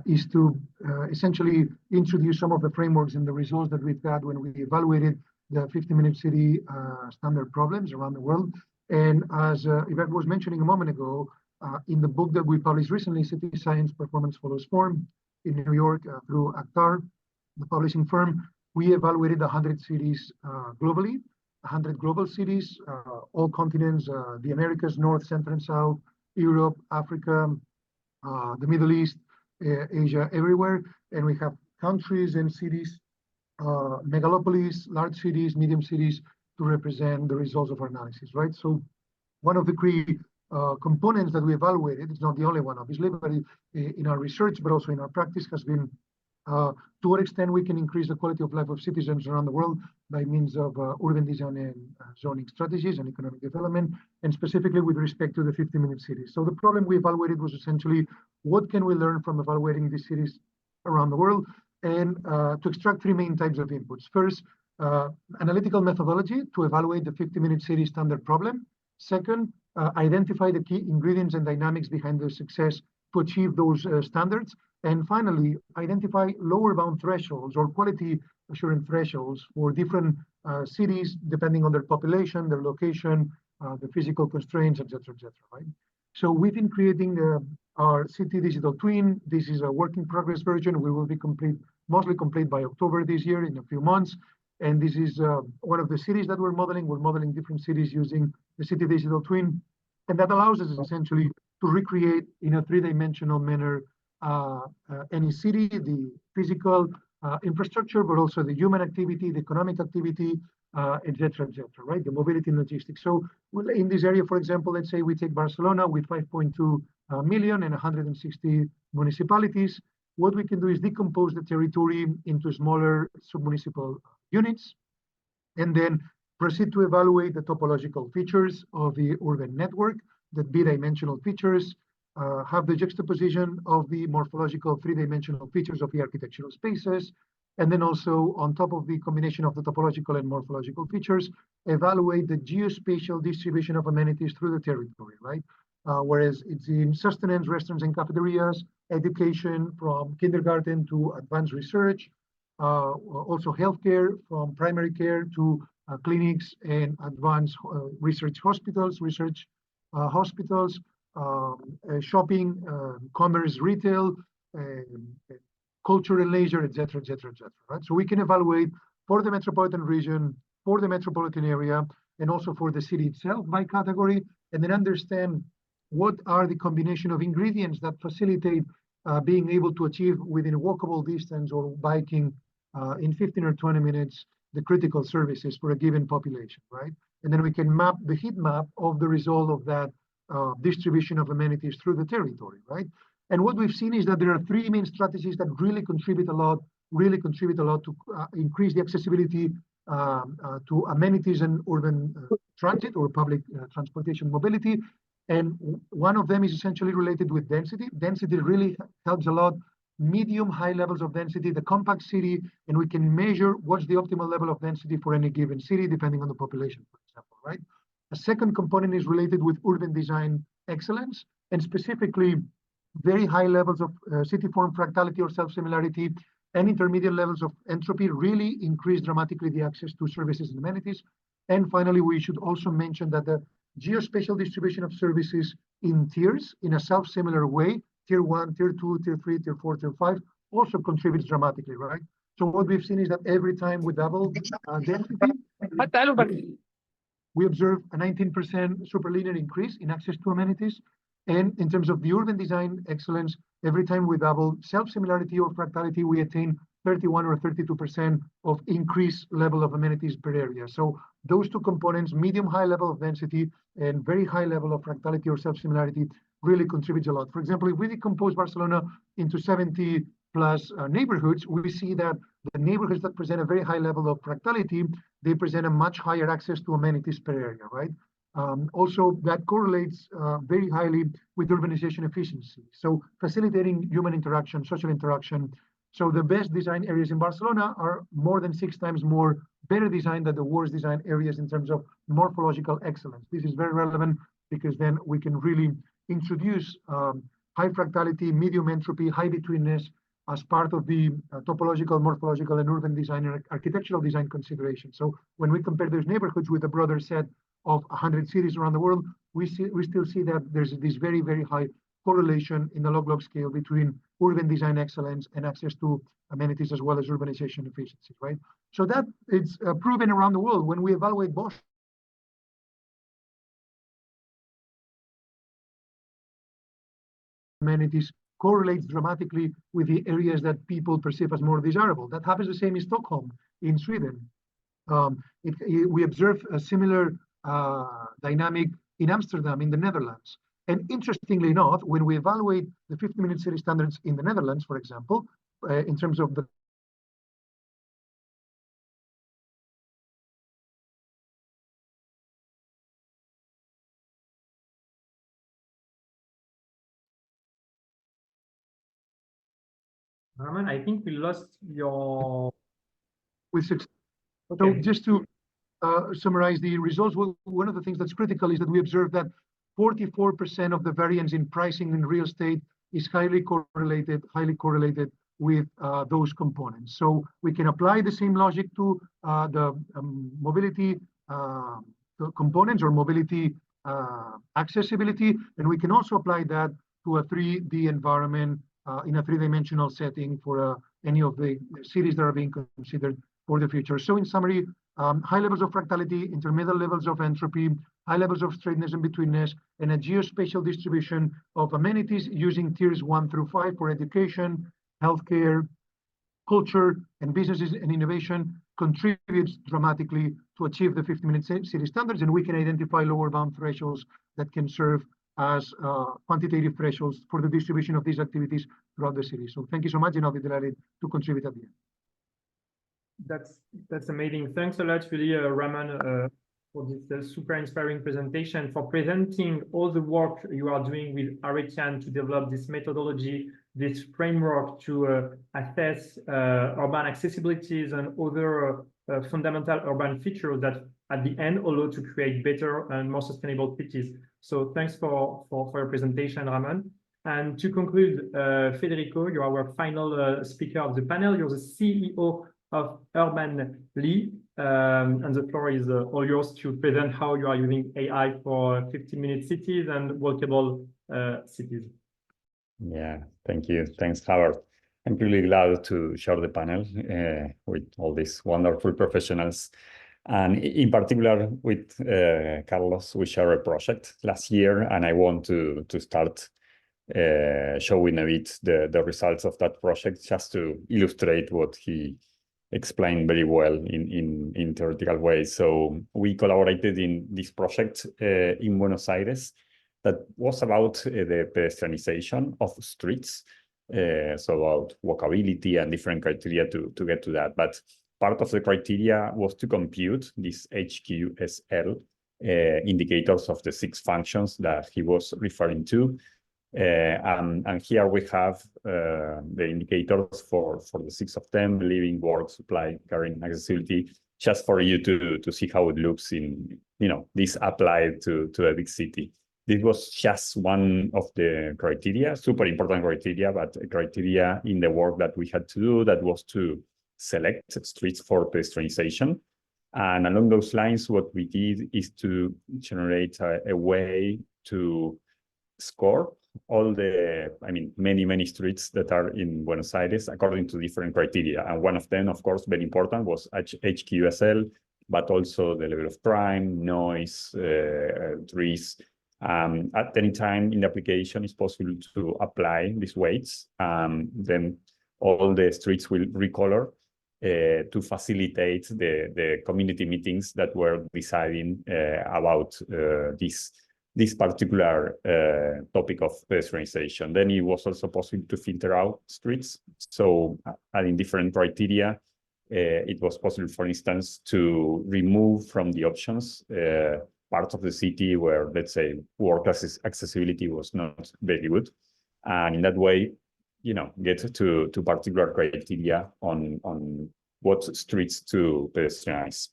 is to essentially introduce some of the frameworks and the results that we've got when we evaluated the 50-minute city standard problems around the world. And as Yvette was mentioning a moment ago, in the book that we published recently, City Science: Performance Follows Form, in New York through Actar, the publishing firm, we evaluated 100 cities globally, 100 global cities, all continents, the Americas, North, Central, and South, Europe, Africa, the Middle East, Asia, everywhere. And we have countries and cities, megalopolis, large cities, medium cities, to represent the results of our analysis, right? So one of the key components that we evaluated, it's not the only one, obviously, but in our research, but also in our practice, has been to what extent we can increase the quality of life of citizens around the world by means of urban design and zoning strategies and economic development, and specifically with respect to the 50-minute cities. So the problem we evaluated was essentially, what can we learn from evaluating these cities around the world, and to extract three main types of inputs. First, analytical methodology to evaluate the 50-minute city standard problem. Second, identify the key ingredients and dynamics behind the success to achieve those standards. And finally, identify lower bound thresholds or quality assurance thresholds for different cities, depending on their population, their location, the physical constraints, et cetera, right? So we've been creating our city digital twin. This is a work in progress version. We will be mostly complete by October this year, in a few months. And this is one of the cities that we're modeling. We're modeling different cities using the city digital twin. And that allows us essentially to recreate in a three-dimensional manner any city, the physical infrastructure, but also the human activity, the economic activity, et cetera, right? The mobility and logistics. So in this area, for example, let's say we take Barcelona with 5.2 million and 160 municipalities. What we can do is decompose the territory into smaller sub-municipal units, and then proceed to evaluate the topological features of the urban network, the bidimensional features, have the juxtaposition of the morphological three-dimensional features of the architectural spaces, and then also on top of the combination of the topological and morphological features, evaluate the geospatial distribution of amenities through the territory, right? Whereas it's in sustenance, restaurants and cafeterias, education from kindergarten to advanced research, also healthcare from primary care to clinics and advanced research hospitals, shopping, commerce, retail, culture and leisure, et cetera, right? So we can evaluate for the metropolitan region, for the metropolitan area, and also for the city itself by category, and then understand what are the combination of ingredients that facilitate being able to achieve within a walkable distance or biking in 15 or 20 minutes the critical services for a given population, right? And then we can map the heat map of the result of that distribution of amenities through the territory, right? And what we've seen is that there are three main strategies that really contribute a lot to increase the accessibility to amenities and urban transit or public transportation mobility. And one of them is essentially related with density. Density really helps a lot. Medium, high levels of density, the compact city, and we can measure what's the optimal level of density for any given city, depending on the population, for example, right? A second component is related with urban design excellence, and specifically very high levels of city form fractality or self-similarity and intermediate levels of entropy really increase dramatically the access to services and amenities. And finally, we should also mention that the geospatial distribution of services in tiers in a self-similar way, tier 1, tier 2, tier 3, tier 4, tier 5, also contributes dramatically, right? So what we've seen is that every time we double density, we observe a 19% superlinear increase in access to amenities. And in terms of the urban design excellence, every time we double self-similarity or fractality, we attain 31 or 32% of increased level of amenities per area. So those two components, medium high level of density and very high level of fractality or self-similarity, really contributes a lot. For example, if we decompose Barcelona into 70 plus neighborhoods, we see that the neighborhoods that present a very high level of fractality, they present a much higher access to amenities per area, right? Also, that correlates very highly with urbanization efficiency. So facilitating human interaction, social interaction. So the best design areas in Barcelona are more than 6 times more better designed than the worst design areas in terms of morphological excellence. This is very relevant because then we can really introduce high fractality, medium entropy, high betweenness as part of the topological, morphological, and urban design and architectural design consideration. So when we compare those neighborhoods with a broader set of 100 cities around the world, we still see that there's this very, very high correlation in the log-log scale between urban design excellence and access to amenities as well as urbanization efficiency, right? So that it's proven around the world. When we evaluate Bosch amenities correlates dramatically with the areas that people perceive as more desirable. That happens the same in Stockholm, in Sweden. We observe a similar dynamic in Amsterdam, in the Netherlands. And interestingly enough, when we evaluate the 50-minute city standards in the Netherlands, for example, in terms of the Ramon, I think we lost your... with success. Okay. So just to summarize the results, one of the things that's critical is that we observe that 44% of the variance in pricing in real estate is highly correlated with those components. So we can apply the same logic to the mobility components or mobility accessibility, and we can also apply that to a 3D environment in a 3-dimensional setting for any of the cities that are being considered for the future. So in summary, high levels of fractality, intermediate levels of entropy, high levels of straightness and betweenness, and a geospatial distribution of amenities using tiers 1 through 5 for education, healthcare, culture, and businesses and innovation contributes dramatically to achieve the 50-minute city standards, and we can identify lower bound thresholds that can serve as quantitative thresholds for the distribution of these activities throughout the city. So thank you so much, and I'll be delighted to contribute at the end. That's amazing. Thanks a lot, really, Ramon, for this super inspiring presentation, for presenting all the work you are doing with Aretian to develop this methodology, this framework to assess urban accessibilities and other fundamental urban features that at the end allow to create better and more sustainable cities. So thanks for your presentation, Ramon. And to conclude, Federico, you are our final speaker of the panel. You're the CEO of Urbanly, and the floor is all yours to present how you are using AI for 15-minute cities and walkable cities. Yeah, thank you. Thanks, Howard. I'm really glad to share the panel with all these wonderful professionals. And in particular with Carlos, we shared a project last year, and I want to start showing a bit the results of that project, just to illustrate what he explained very well in theoretical ways. So we collaborated in this project in Buenos Aires that was about the pedestrianization of streets, so about walkability and different criteria to get to that. But part of the criteria was to compute these HQSL indicators of the 6 functions that he was referring to. And here we have the indicators for the 6 of them: living, work, supply, caring, accessibility, just for you to see how it looks in, this applied to a big city. This was just one of the criteria, super important criteria, but a criteria in the work that we had to do that was to select streets for pedestrianization. And along those lines, what we did is to generate a way to score all the, many streets that are in Buenos Aires according to different criteria. And one of them, of course, very important, was HQSL, but also the level of crime, noise, trees. At any time in the application, it's possible to apply these weights. Then all the streets will recolor to facilitate the community meetings that were deciding about this particular topic of pedestrianization. Then it was also possible to filter out streets. So adding different criteria, it was possible, for instance, to remove from the options parts of the city where, let's say, work accessibility was not very good. And in that way, get to particular criteria on what streets to pedestrianize.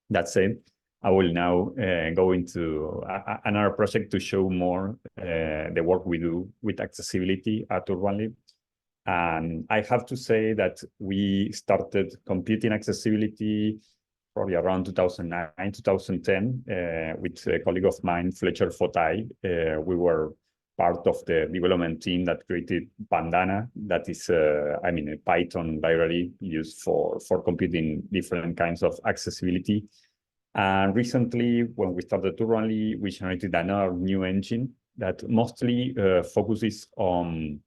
That said, I will now go into another project to show more the work we do with accessibility at Urbanly. And I have to say that we started computing accessibility probably around 2009, 2010, with a colleague of mine, Fletcher Fotai. We were part of the development team that created Bandana, that is, a Python library used for computing different kinds of accessibility. And recently, when we started Urbanly, we generated another new engine that mostly focuses on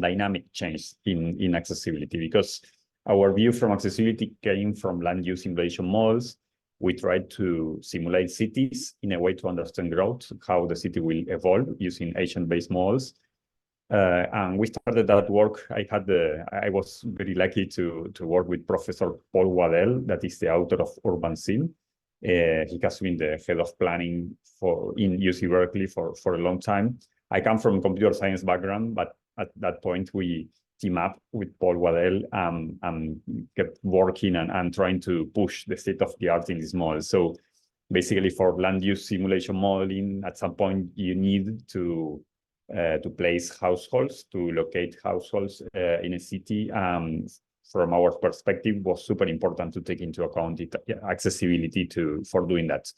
dynamic change in accessibility, because our view from accessibility came from land use simulation models. We tried to simulate cities in a way to understand growth, how the city will evolve using agent-based models. And we started that work. I was very lucky to work with Professor Paul Waddell, that is the author of Urban Sim. He has been the head of planning in UC Berkeley for a long time. I come from a computer science background, but at that point we team up with Paul Waddell and kept working and trying to push the state of the art in this model. So basically, for land use simulation modeling, at some point you need to place households, to locate households in a city. From our perspective, was super important to take into account accessibility for doing that.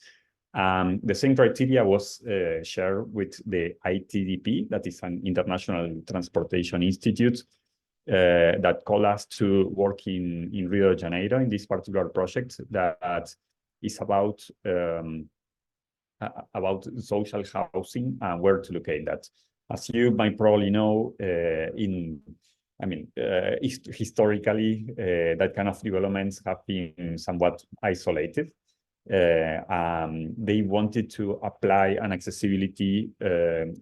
The same criteria was shared with the ITDP, that is an International Transportation Institute, that called us to work in Rio de Janeiro in this particular project that is about social housing and where to locate that. As you might probably know, in I mean, historically, that kind of developments have been somewhat isolated. They wanted to apply an accessibility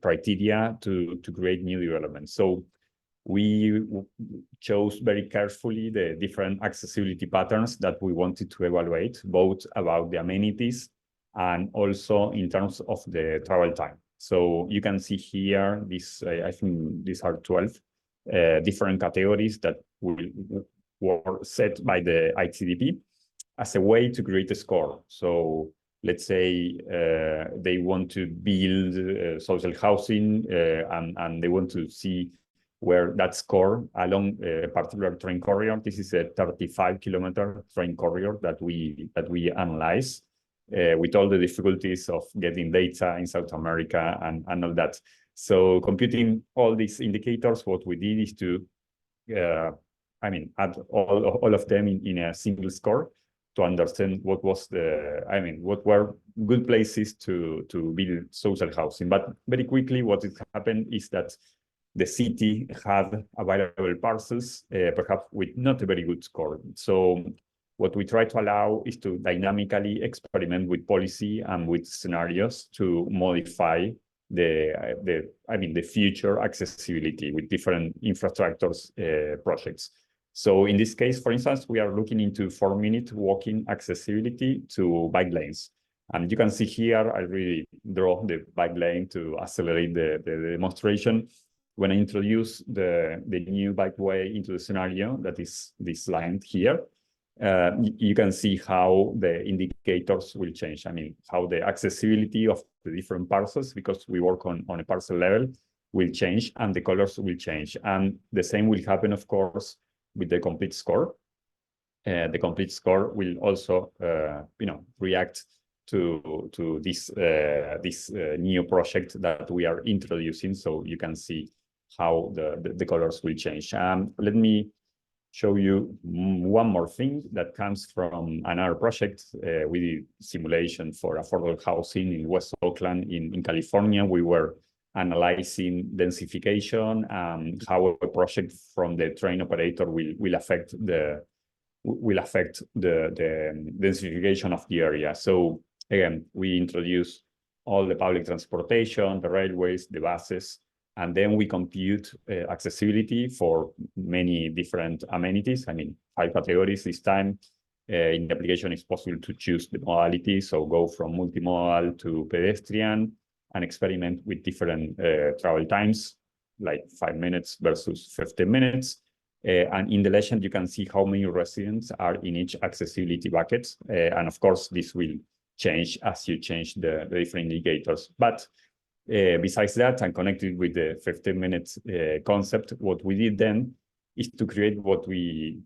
criteria to create new developments. So we chose very carefully the different accessibility patterns that we wanted to evaluate, both about the amenities and also in terms of the travel time. So you can see here, I think these are 12 different categories that were set by the ITDP as a way to create a score. So let's say they want to build social housing and they want to see where that score along a particular train corridor. This is a 35-kilometer train corridor that we analyze with all the difficulties of getting data in South America and all that. So computing all these indicators, what we did is to, add all of them in a single score to understand what was what were good places to build social housing. But very quickly, what happened is that the city had available parcels, perhaps with not a very good score. So what we try to allow is to dynamically experiment with policy and with scenarios to modify the future accessibility with different infrastructures projects. So in this case, for instance, we are looking into 4-minute walking accessibility to bike lanes. And you can see here, I really draw the bike lane to accelerate the demonstration. When I introduce the new bikeway into the scenario, that is this line here, you can see how the indicators will change. I mean, how the accessibility of the different parcels, because we work on a parcel level, will change and the colors will change. And the same will happen, of course, with the complete score. The complete score will also, react to this new project that we are introducing. So you can see how the colors will change. Let me show you one more thing that comes from another project. We did simulation for affordable housing in West Oakland in California. We were analyzing densification and how a project from the train operator will affect the densification of the area. So again, we introduce all the public transportation, the railways, the buses, and then we compute accessibility for many different amenities. I mean, 5 categories this time. In the application, it's possible to choose the modality, so go from multimodal to pedestrian and experiment with different travel times, like 5 minutes versus 15 minutes. And in the legend, you can see how many residents are in each accessibility bucket. And of course, this will change as you change the different indicators. But besides that, and connected with the 15 minutes concept, what we did then is to create what we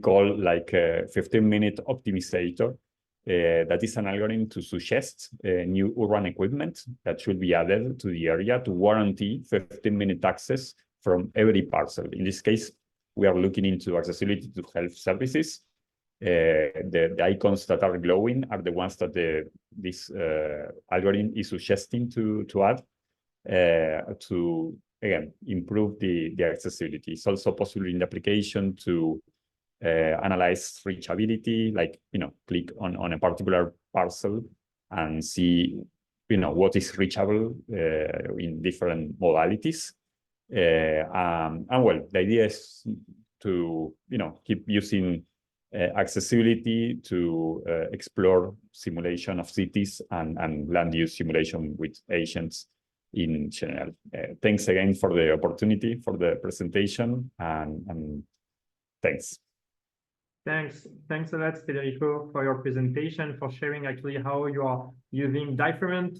call like a 15-minute optimizator. That is an algorithm to suggest new urban equipment that should be added to the area to guarantee 15-minute access from every parcel. In this case, we are looking into accessibility to health services. The icons that are glowing are the ones that this algorithm is suggesting to add to, again, improve the accessibility. It's also possible in the application to analyze reachability, like, click on a particular parcel and see, what is reachable in different modalities. And well, the idea is to, keep using accessibility to explore simulation of cities and land use simulation with agents in general. Thanks again for the opportunity for the presentation, and thanks. Thanks a lot, Federico, for your presentation, for sharing actually how you are using different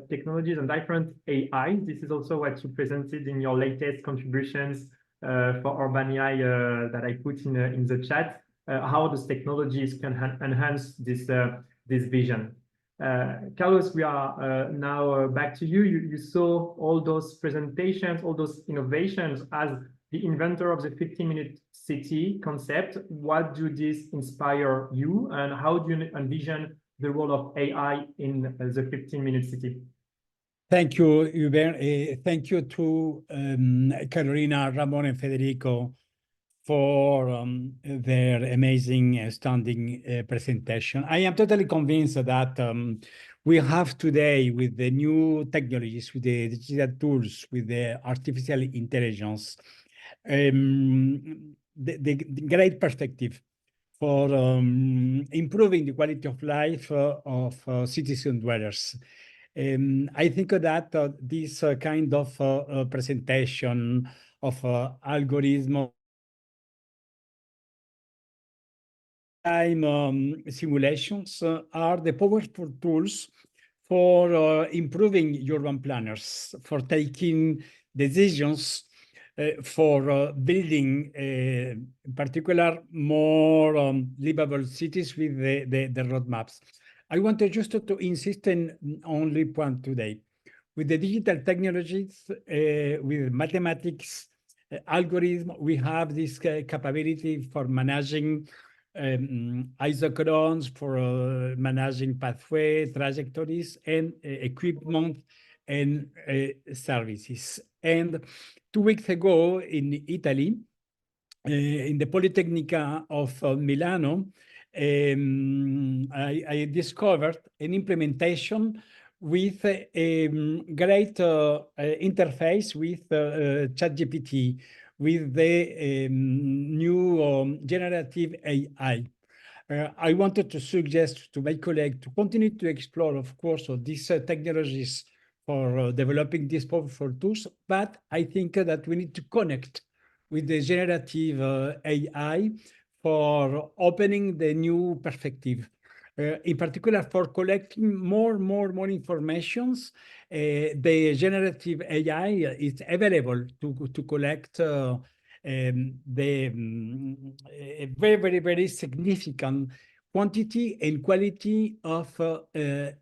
technologies and different AI. This is also what you presented in your latest contributions for Urban AI that I put in the chat. How those technologies can enhance this vision. Carlos, we are now back to you. You saw all those presentations, all those innovations as the inventor of the 15-minute city concept. What do these inspire you, and how do you envision the role of AI in the 15-minute city? Thank you, Hubert. Thank you to Carolina, Ramon, and Federico for their amazing, stunning presentation. I am totally convinced that we have today, with the new technologies, with the digital tools, with the artificial intelligence, the great perspective for improving the quality of life of citizen dwellers. I think that this kind of presentation of algorithm time simulations are the powerful tools for improving urban planners, for taking decisions, for building, in particular, more livable cities with the roadmaps. I wanted just to insist on only one today. With the digital technologies, with mathematics, algorithm, we have this capability for managing isochrones, for managing pathway trajectories and equipment and services. And 2 weeks ago in Italy, in the Politecnica of Milano, I discovered an implementation with a great interface with ChatGPT, with the new generative AI. I wanted to suggest to my colleague to continue to explore, of course, these technologies for developing these powerful tools, but I think that we need to connect with the generative AI for opening the new perspective. In particular, for collecting more informations, the generative AI is available to collect the very significant quantity and quality of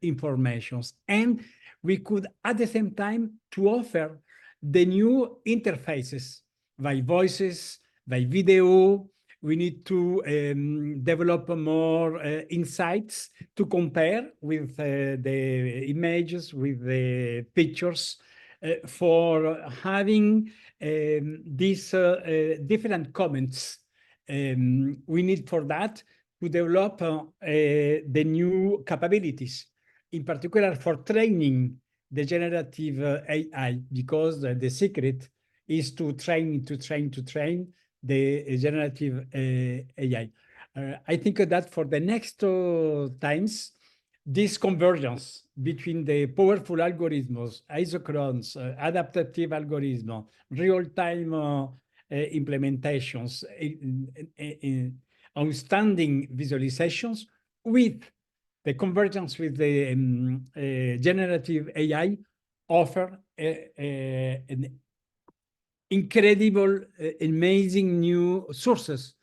informations. And we could, at the same time, to offer the new interfaces by voices, by video. We need to develop more insights to compare with the images, with the pictures, for having these different comments. We need for that to develop the new capabilities, in particular for training the generative AI, because the secret is to train the generative AI. I think that for the next times, this convergence between the powerful algorithms, isochrones, adaptive algorithms, real-time implementations, outstanding visualizations, with the convergence with the generative AI, offer an incredible, amazing new sources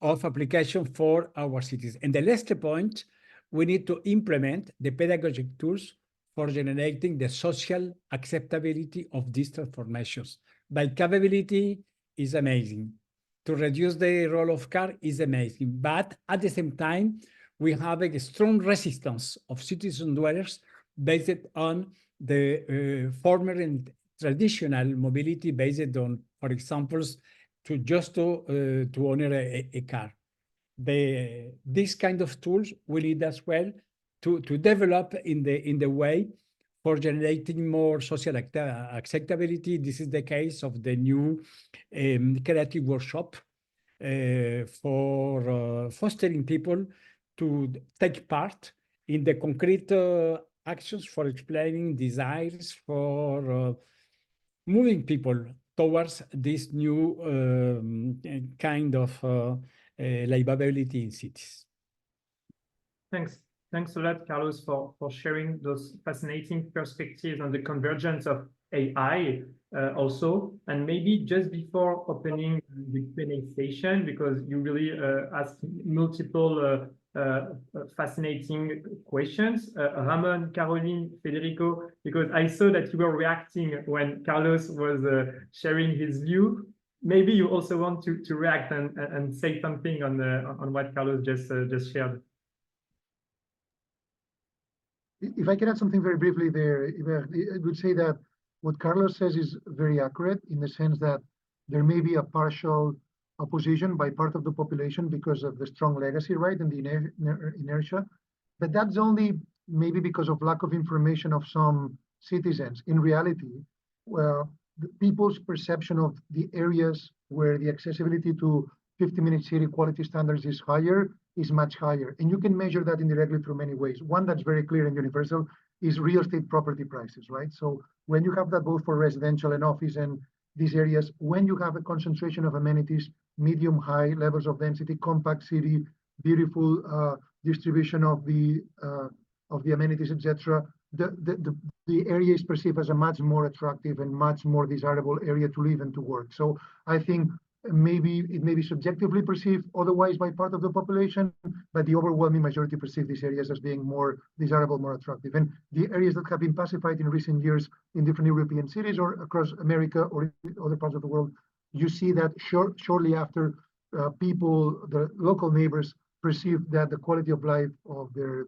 of application for our cities. And the last point, we need to implement the pedagogic tools for generating the social acceptability of these transformations. By capability is amazing. To reduce the role of car is amazing. But at the same time, we have a strong resistance of citizen dwellers based on the former and traditional mobility based on, for example, to own a car. This kind of tools will lead as well to develop in the way for generating more social acceptability. This is the case of the new creative workshop for fostering people to take part in the concrete actions for explaining desires, for moving people towards this new kind of livability in cities. Thanks a lot, Carlos, for sharing those fascinating perspectives on the convergence of AI also. And maybe just before opening the Q&A session, because you really asked multiple fascinating questions, Ramon, Caroline, Federico, because I saw that you were reacting when Carlos was sharing his view. Maybe you also want to react and say something on what Carlos just shared. if I can add something very briefly there, I would say that what Carlos says is very accurate in the sense that there may be a partial opposition by part of the population because of the strong legacy, right, and the inertia. But that's only maybe because of lack of information of some citizens. In reality, well, the people's perception of the areas where the accessibility to 50-minute city quality standards is higher is much higher. And you can measure that indirectly through many ways. One that's very clear and universal is real estate property prices, right? So when you have that both for residential and office and these areas, when you have a concentration of amenities, medium, high levels of density, compact city, beautiful distribution of the amenities, etc., the area is perceived as a much more attractive and much more desirable area to live and to work. So I think maybe it may be subjectively perceived otherwise by part of the population, but the overwhelming majority perceive these areas as being more desirable, more attractive. And the areas that have been pacified in recent years in different European cities or across America or other parts of the world, you see that shortly after people, the local neighbors, perceive that the quality of life of their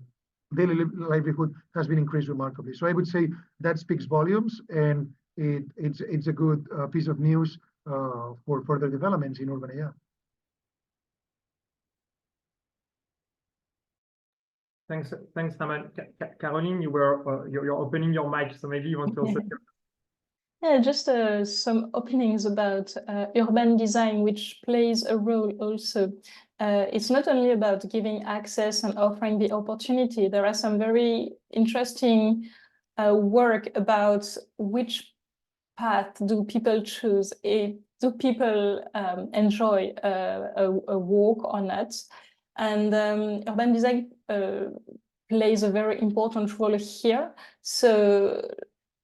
daily livelihood has been increased remarkably. So I would say that speaks volumes, and it's a good piece of news for further developments in urban AI. Thanks, Ramon. Caroline, you're opening your mic, so maybe you want to also. Yeah, just some openings about urban design, which plays a role also. It's not only about giving access and offering the opportunity. There are some very interesting work about which path do people choose. Do people enjoy a walk or not? And urban design plays a very important role here. So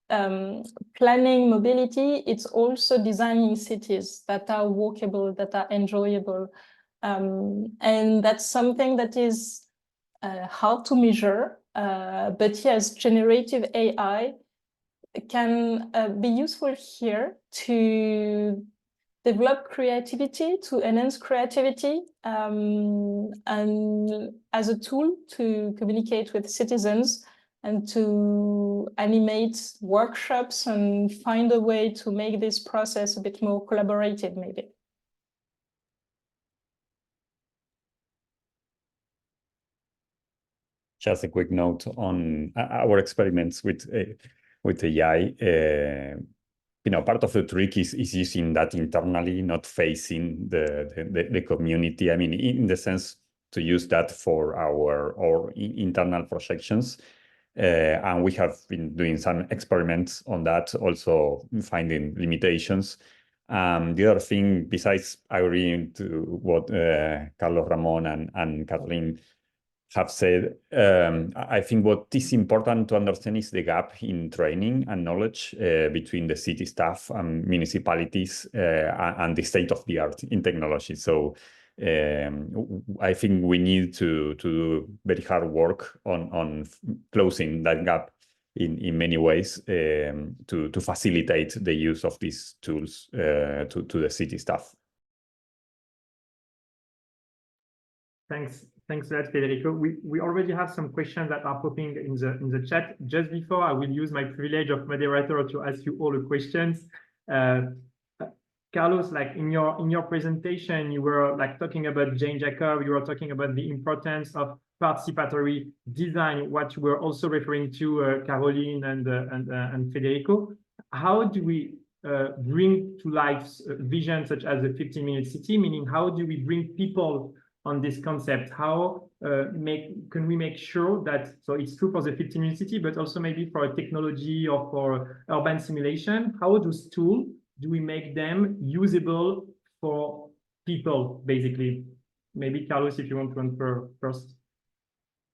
planning mobility, it's also designing cities that are walkable, that are enjoyable. And that's something that is hard to measure. But yes, generative AI can be useful here to develop creativity, to enhance creativity, and as a tool to communicate with citizens and to animate workshops and find a way to make this process a bit more collaborative, maybe. Just a quick note on our experiments with AI. Part of the trick is using that internally, not facing the community. I mean, in the sense to use that for our internal projections. And we have been doing some experiments on that, also finding limitations. The other thing, besides agreeing to what Carlos, Ramon, and Kathleen have said, I think what is important to understand is the gap in training and knowledge between the city staff and municipalities and the state of the art in technology. So I think we need to do very hard work on closing that gap in many ways to facilitate the use of these tools to the city staff. Thanks for that, Federico. We already have some questions that are popping in the chat. Just before, I will use my privilege of moderator to ask you all the questions. Carlos, like in your presentation, you were like talking about Jane Jacob. You were talking about the importance of participatory design. What you were also referring to, Caroline and Federico. How do we bring to life visions such as the 15-minute city? Meaning, how do we bring people on this concept? How can we make sure that, so it's true for the 15-minute city, but also maybe for a technology or for urban simulation, how those tools, do we make them usable for people, basically? Maybe Carlos, if you want to answer first.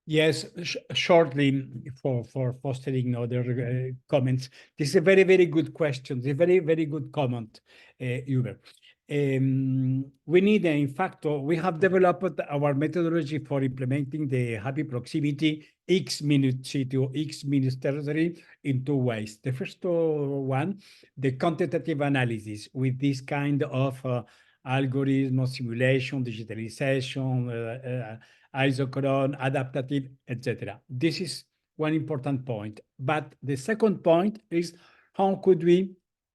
Yes, shortly for fostering other comments. This is a very, very good question. It's a very, very good comment, Uber. We need, in fact, we have developed our methodology for implementing the happy proximity X-minute city or X-minute territory in two ways. The first one, the quantitative analysis with this kind of algorithm, simulation, digitalization, isochron, adaptative, etc. This is one important point. But the second point is how could we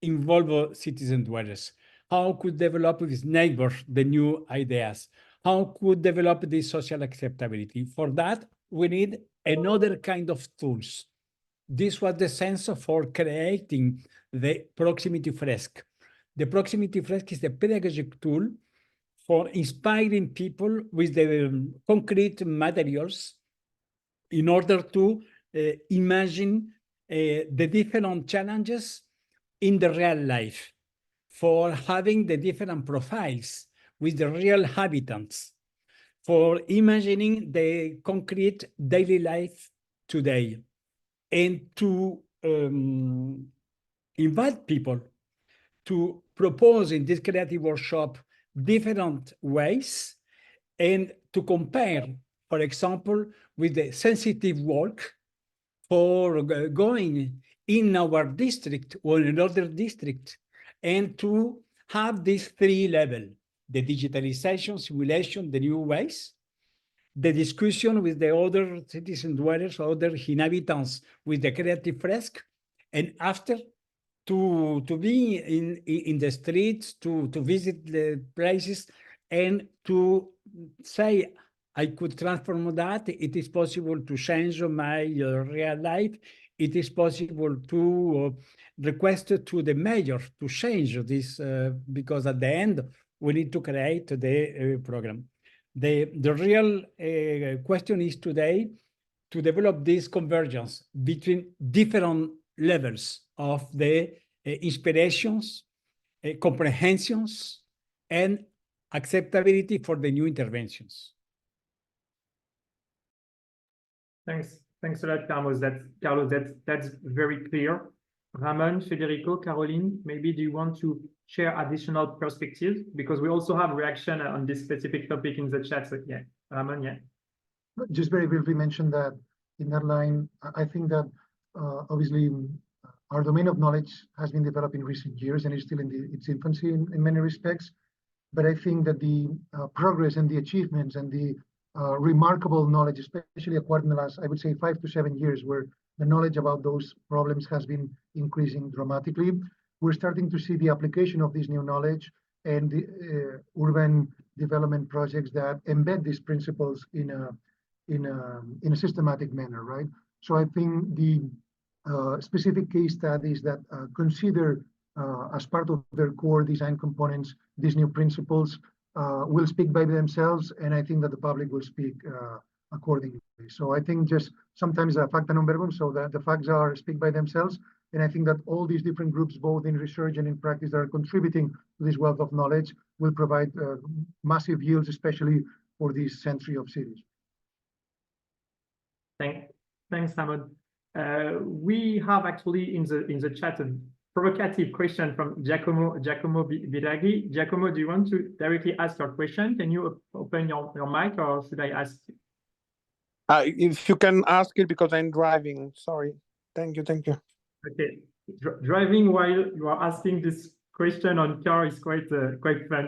involve citizen dwellers? How could develop with neighbors the new ideas? How could develop the social acceptability? For that, we need another kind of tools. This was the sense for creating the proximity fresque. The proximity fresque is a pedagogic tool for inspiring people with the concrete materials in order to imagine the different challenges in the real life, for having the different profiles with the real habitants, for imagining the concrete daily life today, and to invite people to propose in this creative workshop different ways and to compare, for example, with the sensitive work for going in our district or in another district, and to have these three levels: the digitalization, simulation, the new ways, the discussion with the other citizen dwellers, other inhabitants with the creative fresque, and after to be in the streets, to visit the places, and to say, I could transform that. It is possible to change my real life. It is possible to request to the mayor to change this, because at the end, we need to create the program. The real question is today to develop this convergence between different levels of the inspirations, comprehensions, and acceptability for the new interventions. Thanks a lot, Carlos. That's very clear. Ramon, Federico, Caroline, maybe do you want to share additional perspectives? Because we also have reaction on this specific topic in the chat. So yeah, Ramon, yeah. Just very briefly mention that in that line, I think that obviously our domain of knowledge has been developed in recent years and is still in its infancy in many respects. But I think that the progress and the achievements and the remarkable knowledge, especially acquired in the last, I would say, 5 to 7 years, where the knowledge about those problems has been increasing dramatically. We're starting to see the application of this new knowledge and the urban development projects that embed these principles in a systematic manner, right? So I think the specific case studies that consider as part of their core design components these new principles will speak by themselves, and I think that the public will speak accordingly. So I think just sometimes facta non verbum, so that the facts speak by themselves, and I think that all these different groups, both in research and in practice, that are contributing to this wealth of knowledge will provide massive yields, especially for this century of cities. Thanks, Ramon. We have actually in the chat a provocative question from Giacomo Biraghi. Giacomo, do you want to directly ask your question? Can you open your mic, or should I ask? If you can ask it, because I'm driving. Sorry. Thank you. Okay. Driving while you are asking this question on car is quite fun.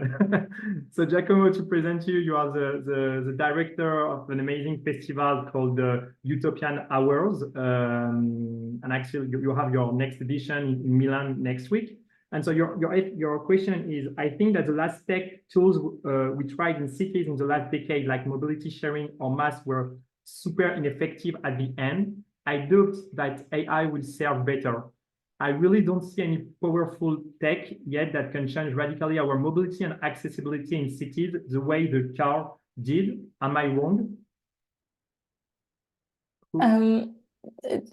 So Giacomo, to present you, you are the director of an amazing festival called the Utopian Hours, and actually you have your next edition in Milan next week. And so your question is, I think that the last tech tools we tried in cities in the last decade, like mobility sharing or mass, were super ineffective at the end. I doubt that AI will serve better. I really don't see any powerful tech yet that can change radically our mobility and accessibility in cities the way the car did. Am I wrong?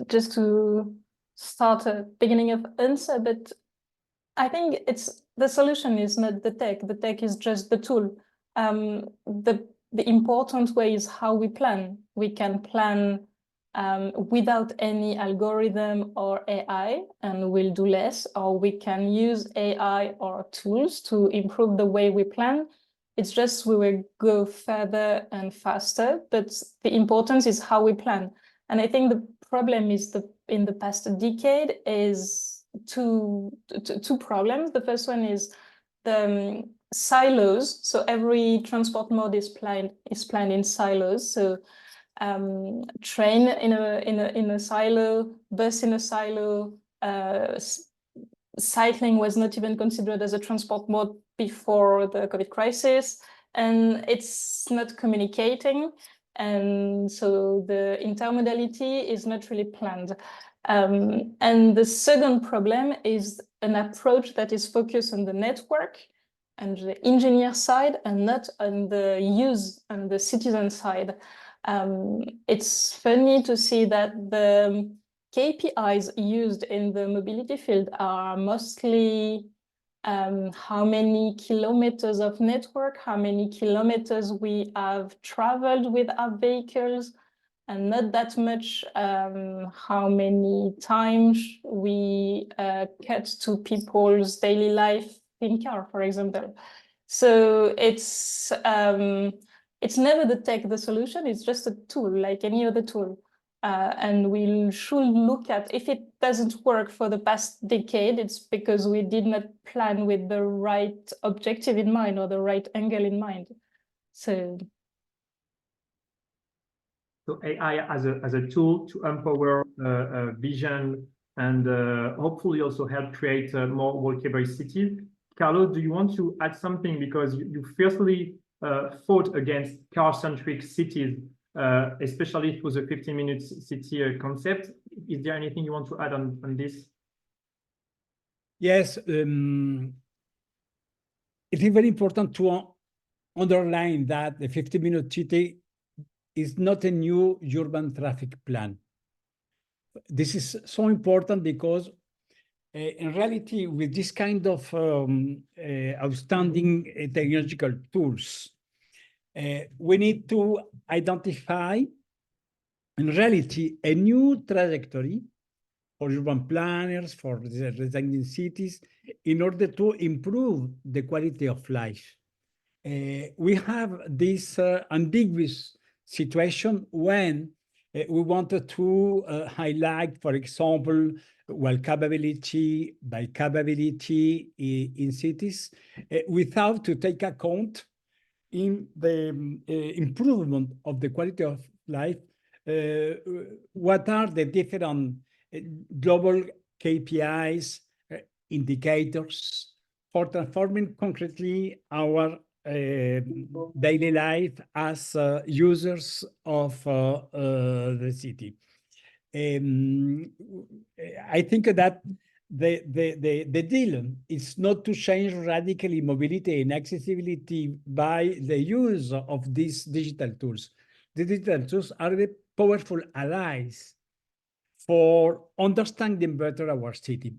Just to start a beginning of answer, but I think the solution is not the tech. The tech is just the tool. The important way is how we plan. We can plan without any algorithm or AI, and we'll do less, or we can use AI or tools to improve the way we plan. It's just we will go further and faster, but the importance is how we plan. And I think the problem is in the past decade is two problems. The first one is the silos. So every transport mode is planned in silos. So train in a silo, bus in a silo. Cycling was not even considered as a transport mode before the COVID crisis, and it's not communicating. And so the intermodality is not really planned. And the second problem is an approach that is focused on the network and the engineer side and not on the use and the citizen side. It's funny to see that the KPIs used in the mobility field are mostly how many kilometers of network, how many kilometers we have traveled with our vehicles, and not that much how many times we cut to people's daily life in car, for example. So it's never the solution, it's just a tool like any other tool. And we should look at, if it doesn't work for the past decade, it's because we did not plan with the right objective in mind or the right angle in mind. So AI as a tool to empower vision and hopefully also help create more walkable cities. Carlos, do you want to add something? Because you fiercely fought against car-centric cities, especially through the 15-minute city concept. Is there anything you want to add on this? Yes, it is very important to underline that the 15-minute city is not a new urban traffic plan. This is so important because in reality, with this kind of outstanding technological tools, we need to identify, in reality, a new trajectory for urban planners, for designing cities, in order to improve the quality of life. We have this ambiguous situation when we wanted to highlight, for example, walkability, bikeability in cities, without to take account in the improvement of the quality of life, what are the different global KPIs, indicators for transforming concretely our daily life as users of the city. I think that the deal is not to change radically mobility and accessibility by the use of these digital tools. The digital tools are the powerful allies for understanding better our city,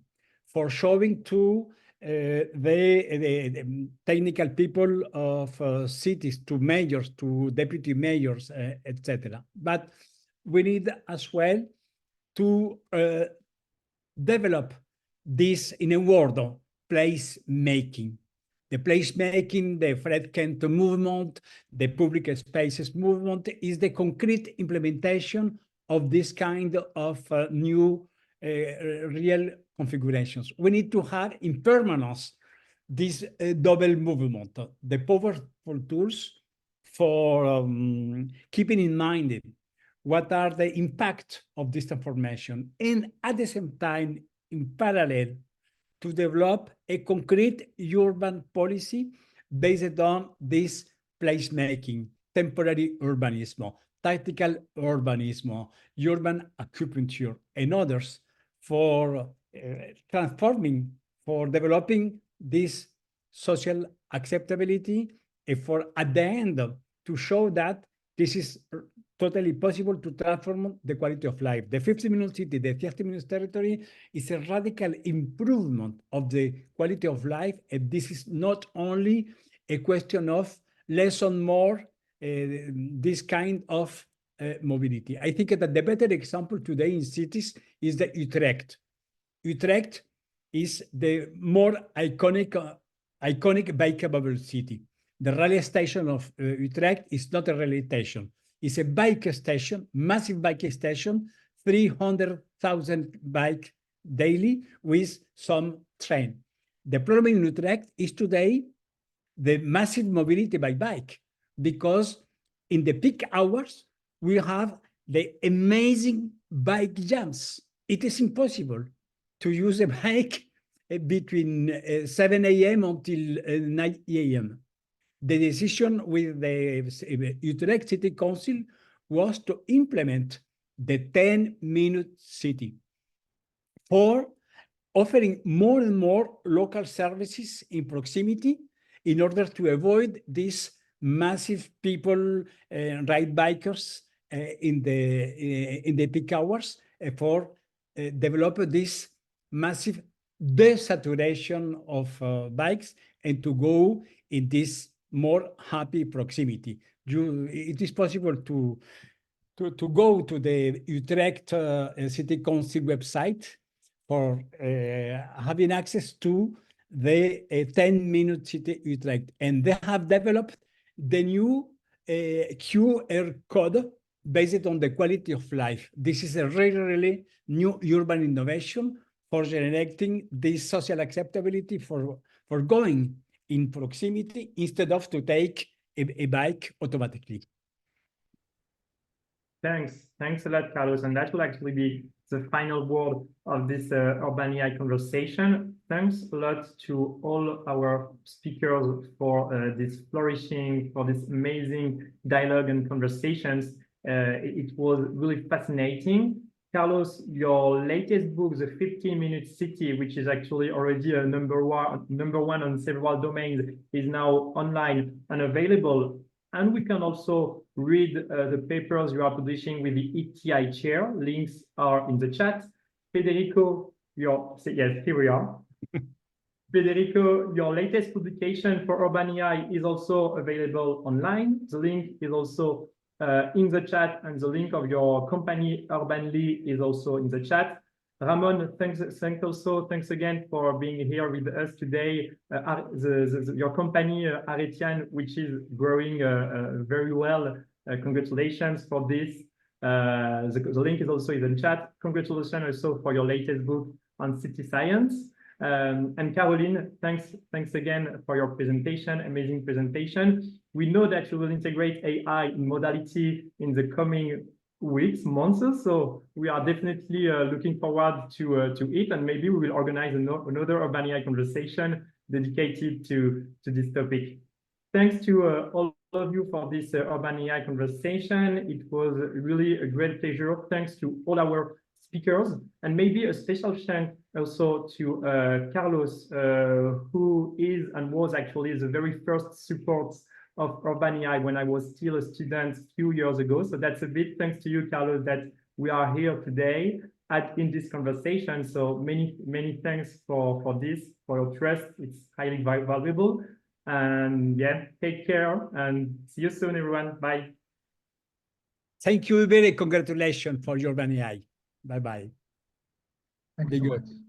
for showing to the technical people of cities, to mayors, to deputy mayors, etc. But we need as well to develop this in a word of place-making. The place-making, the Fred Kent movement, the public spaces movement is the concrete implementation of this kind of new real configurations. We need to have in permanence this double movement, the powerful tools for keeping in mind what are the impact of this transformation, and at the same time, in parallel, to develop a concrete urban policy based on this placemaking, temporary urbanism, tactical urbanism, urban acupuncture, and others for transforming, for developing this social acceptability, and for at the end to show that this is totally possible to transform the quality of life. The 15-minute city, the 30-minute territory is a radical improvement of the quality of life. And this is not only a question of less and more this kind of mobility. I think that the better example today in cities is the Utrecht. Utrecht is the more iconic bikeable city. The railway station of Utrecht is not a railway station. It's a bike station, massive bike station, 300,000 bikes daily with some train. The problem in Utrecht is today the massive mobility by bike, because in the peak hours, we have the amazing bike jams. It is impossible to use a bike between 7 a.m. until 9 a.m. The decision with the Utrecht City Council was to implement the 10-minute city for offering more and more local services in proximity in order to avoid these massive people ride bikers in the peak hours for develop this massive desaturation of bikes and to go in this more happy proximity. It is possible to go to the Utrecht City Council website for having access to the 10-minute city Utrecht. And they have developed the new QR code based on the quality of life. This is a really new urban innovation for generating this social acceptability for going in proximity instead of to take a bike automatically. Thanks a lot, Carlos. And that will actually be the final word of this Urban AI conversation. Thanks a lot to all our speakers for this flourishing, for this amazing dialogue and conversations. It was really fascinating. Carlos, your latest book, The 15-Minute City, which is actually already a number one on several domains, is now online and available. And we can also read the papers you are publishing with the ETI chair. Links are in the chat. Federico, yes, here we are. Federico, your latest publication for Urban AI is also available online. The link is also in the chat, and the link of your company, Urbanly, is also in the chat. Ramon, thanks again for being here with us today. Your company, Aretian, which is growing very well. Congratulations for this. The link is also in the chat. Congratulations also for your latest book on city science. And Caroline, thanks again for your presentation, amazing presentation. We know that you will integrate AI in Modality in the coming weeks, months. So we are definitely looking forward to it, and maybe we will organize another Urban AI conversation dedicated to this topic. Thanks to all of you for this Urban AI conversation. It was really a great pleasure. Thanks to all our speakers, and maybe a special thank also to Carlos, who is and was actually the very first support of Urban AI when I was still a student a few years ago. So that's a big thanks to you, Carlos, that we are here today in this conversation. So many thanks for this, for your trust. It's highly valuable. And yeah, take care and see you soon, everyone. Bye. Thank you, very congratulations for your Urban AI. Bye-bye. Thank you so much.